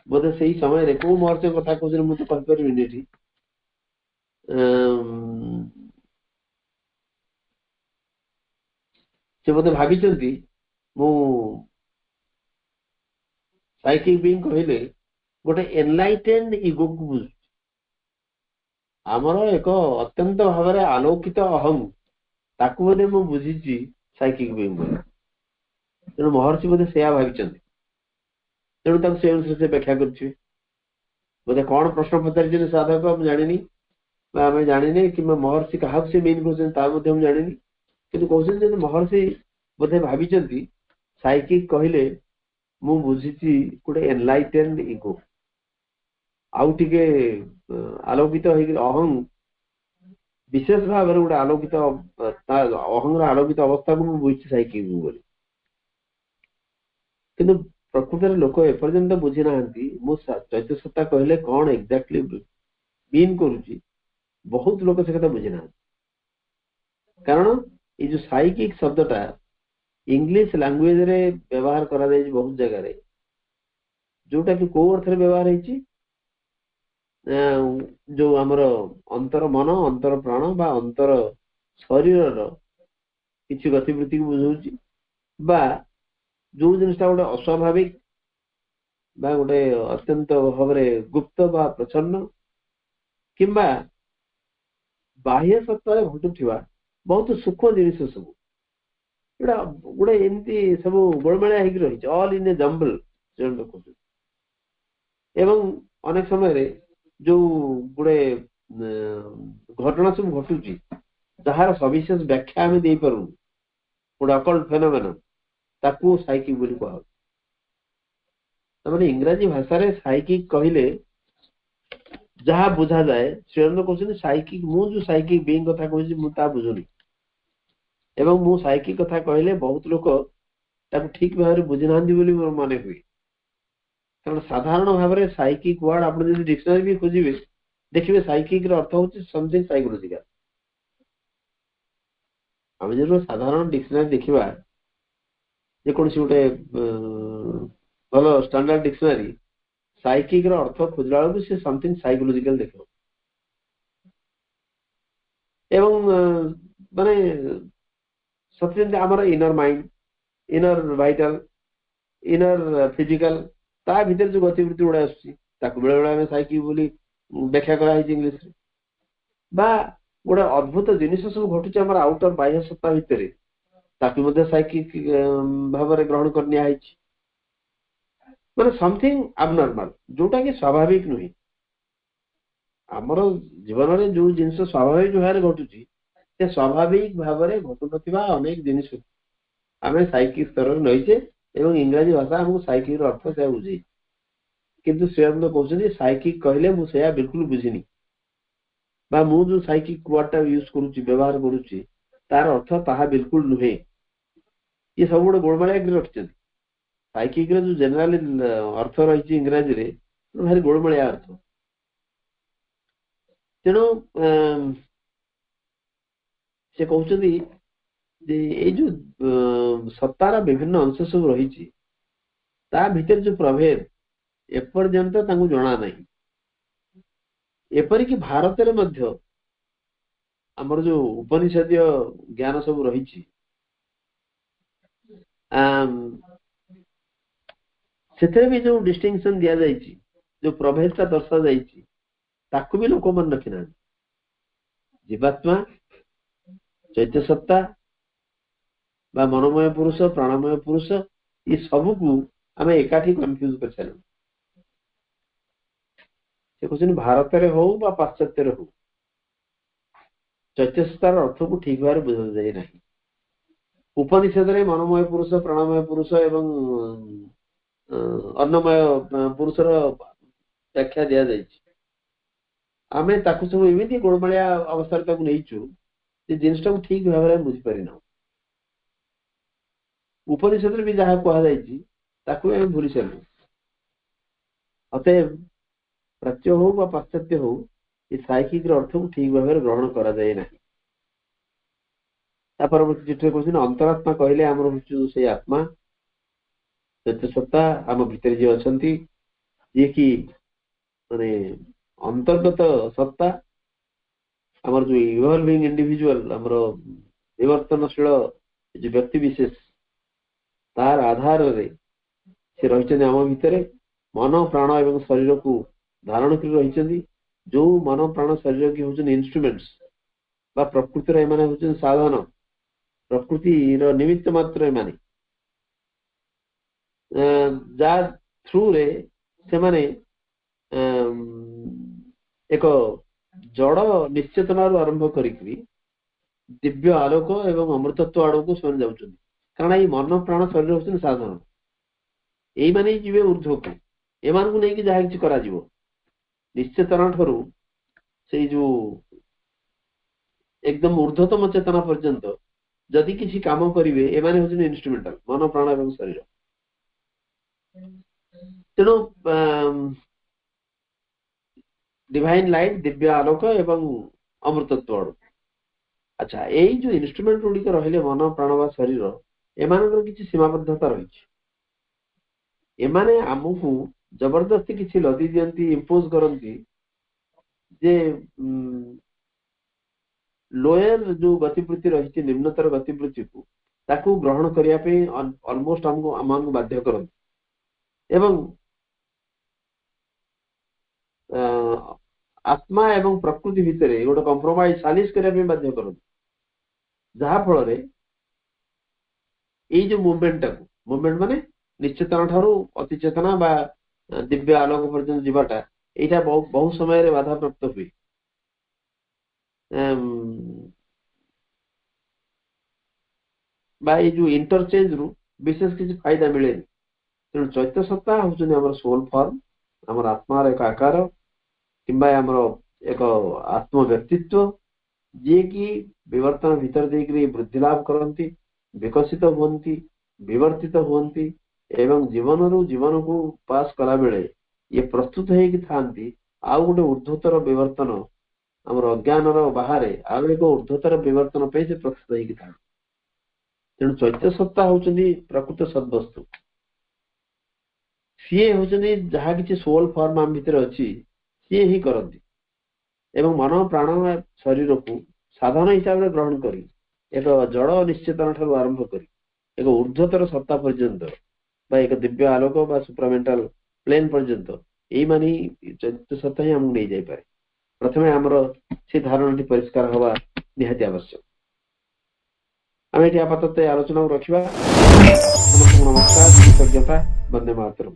बोधे से समय कौ महर्षि कथा कहते मुझे कहीपरि से बोधे भावी मु साइकिक बीइंग कहले गोटे एनलाइटेंड इगो को बुझ आमर एक अत्यंत भाव में आलोकित अहं ताकू बोधे मु बुझी साइकिक बीइंग तेणु महर्षि बोधे से भावी तेणु से अनुसार से व्याख्या कर बोधे कौन प्रश्न पचारि साधक हम जानी आम जानी कि महर्षि क्या से मीन कर जानी कि कहते महर्षि बोधे भावी साइकिक कहले मु बुझी गोटे एनलाइटेंड इगो आउ टिके आलोकित अहं विशेष भाव में गोटे आलोकित अहंग आलोकित अवस्था को मुझे बुझी साइकिक बोली किंतु प्रकृत लोक एपर्यंत बुझी ना चैत्य सत्ता कहले कौन एक्जाक्टली मीन करुच्ची बहुत लोग से कथा बुझी ना कारण ये जो साइकिक शब्दटा इंग्लिश लैंग्वेज रे व्यवहार करा जाय बहुत जगह रे जोटा कि को अर्थ रे व्यवहार होईची जो हमर अंतर मन अंतर प्राण बा अंतर शरीर रो किछि गतिविधि को बुझौची बा जो जिनटा गोटे अस्वाभाविक बा गोटे अत्यंत भाव में गुप्त बा प्रच्छन्न किंबा बाह्य सत्ता घटुवा बहुत सूक्ष्म जिनिस सब गोटे एमती सब गोलमाया रही ऑल इन ए जंबल एवं अनेक समय जो गोटे घटना सब घटुची जार सविशेष व्याख्या आम दे पार गोटे अकल्ट फेनोमेनन ताकू साइकिक बोली कह मैंने इंग्राजी भाषा रे साइकिक कहले जहाँ बुझा जाए श्रीअरविंद कहते साइकिक मु जो साइकिक बीइंग कथा कहता बुझुनी एवं मु साइकिक कथा कहले बहुत लोग ताकू ठीक भाव में बुझी ना मोर मन हुए कारण साधारण भाव में साइकिक वर्ड आप डिक्शनरी भी खोजे देखिए साइकिक अर्थ हूँ समथिंग साइकोलॉजिकल आम जो साधारण डिक्शनरी देखा जेको गोटे भल स्टैंडर्ड डिक्शनरी साइकिक अर्थ खोजला बेलू से समथिंग साइकोलॉजिकल देख एवं माने सत्य आमर inner mind inner vital inner physical ता भीतर जो गतिविधि गुड़ा आसमें साइकिक बोली व्याख्या कराई इंग्लीश बा गोटे अद्भुत जिनिस सब घटुचे आम आउटर बाह्य सत्ता भितर ताकि साइकिक भाव में ग्रहण कर मैंने समथिंग अबनॉर्मल जोटा कि स्वाभाविक नुहे आमर जीवन में जो जिन स्वाभाविक भाव में घटुची से स्वाभाविक भाव में घटु ना अनेक जिनिस आम साइकिक स्तर में नहींचे एवं इंग्राजी भाषा आमको साइकिक अर्थ से बुझे किंतु श्रीअरविंद कहते साइकिक कहले मुझे बिल्कुल बुझीनी बा मु जो साइकिक वर्डटा यूज करुच्ची व्यवहार करुच्ची तार अर्थ ताहा बिल्कुल नुहे ये सब गोटे गोलमालिया रखिंट साइकिक जो जेनेराली अर्थ रही इंग्राजी रे भारी गोलमालिया अर्थ तेणु से कहते ये जो सत्तार विभिन्न अंश सब रही ता भीतर जो प्रभेद एपर्यंत जना नहीं एपरिक भारत रे मध्य आमर जो उपनिषदीय ज्ञान सब रही से भी जो डिस्टिंक्शन दि जाइए जो प्रभेदता दर्शा जाइए ताकू भी लोक मन रखी ना जीवात्मा चैत्य सत्ता बा मनोमय पुरुष प्राणमय पुरुष ये सब को आम एकाठी कन्फ्यूज कर सारे से कहते भारत में हो पाश्चात्य हो चैत्य सत्तार अर्थ को ठीक भाव बुझा जाए ना उपनिषद रे मनोमय पुरुष प्राणमय पुरुष एवं अन्नमय पुरुषर व्याख्या दि जाए आम सब एमती गोलमालिया अवस्था नहीं जिनटा को ठीक भाव में बुझीपारी ना उपनिषद भी जहाँ कहुई भूली सारू अतएव प्राच्य हो पाश्चात्य हो ये साइकिक अर्थ को ठीक भाव में ग्रहण करा जाए ना परवर्ती चिठी कहते अंतरात्मा कहले आम हूँ से आत्मा चैत्य सत्ता आम भितर जी अच्छा जी कि माने अंतर्गत सत्ता आमर जो इवॉल्विंग इंडिविजुअल आमर विवर्तनशील जो व्यक्ति विशेष तार आधार रे से रही आम भितर मन प्राण एवं शरीर को धारण कर रही जो मन प्राण शरीर की हूँ इन्स्ट्रुमेंट्स बा प्रकृतिर एम हूँ साधन प्रकृति निमित्त मात्र माने जा थ्रू रे से माने एक जड़ निश्चेतना आरंभ करी दिव्य आलोक एवं अमृतत्व आड़ को से जाऊँ कारण ये मन प्राण शरीर हूँ साधन यही माने जी ऊर्ध्व को एमान को लेकिन जहाँ किसी करा निश्चेतना ठू से जो एकदम ऊर्ध्वतम चेतना पर्यंत जदि किसी काम करेंगे एमाने हूँ इन्स्ट्रुमेंटाल मन प्राण एवं शरीर तेणु डिवाइन लाइट दिव्य आलोक एवं अमृतत्व आड़ अच्छा यही जो इन्स्ट्रुमेंट गुड़िक रहिले मन प्राण व शरीर एम किसी सीमाबद्धता रही एमाने आमको जबरदस्ती किसी लदी दियंती इंपोज करती जे लोयर जो गतिवृत्ति रही निम्नतर गतिवृत्ति को ताकू ग्रहण करने ऑलमोस्ट आमको बाध्य करती एवं आत्मा एवं प्रकृति भितर गोटे कंप्रोमाइज सालिश करने बाध्य करती जहा फल जो मुवमेंट माने निश्चेतना ठारू अति चेतना बा दिव्य आलोक पर्यंत जीवाटा यहाँ बहुत समय बाधा प्राप्त हुए बा जो इंटरचेंज रु विशेष किसी फायदा मिले तेणु चैत्य सत्ता हूँ सोल फॉर्म आम आत्मार एक आकार किंबा आमर एक आत्म व्यक्तित्व जी की विवर्तन भीतर देकर वृद्धि लाभ करती विकसित हुंती विवर्तित हुंती एवं जीवन रु जीवन को पास कला बेले ये प्रस्तुत होती आउ गोटे ऊर्ध्वतर विवर्तन आमर अज्ञान बाहर आउ एक ऊर्ध्वतर विवर्तन पे से प्रस्तुत होता तेणु चैत्य सत्ता हूँ प्रकृत सद्वस्तु सी हूँ जहाँ किसी सोल फॉर्म आम भितर अच्छी सी ही करती एवं मन प्राण शरीर को साधन हिसाब से ग्रहण कर एक जड़ निश्चेतना ठारू आरंभ कर एक ऊर्ध्वतर सत्ता पर्यंत बा एक दिव्य आलोक बा सुप्रामेंटाल प्लेन पर्यंत यही मानी चैत्य सत्ता ही आमको नहीं जाए प्रथम आमर से धारणा परिष्कार हवा निहाती आवश्यक आम ये आपातत आलोचना रखा नमस्कार कृतज्ञता वंदे मातरम।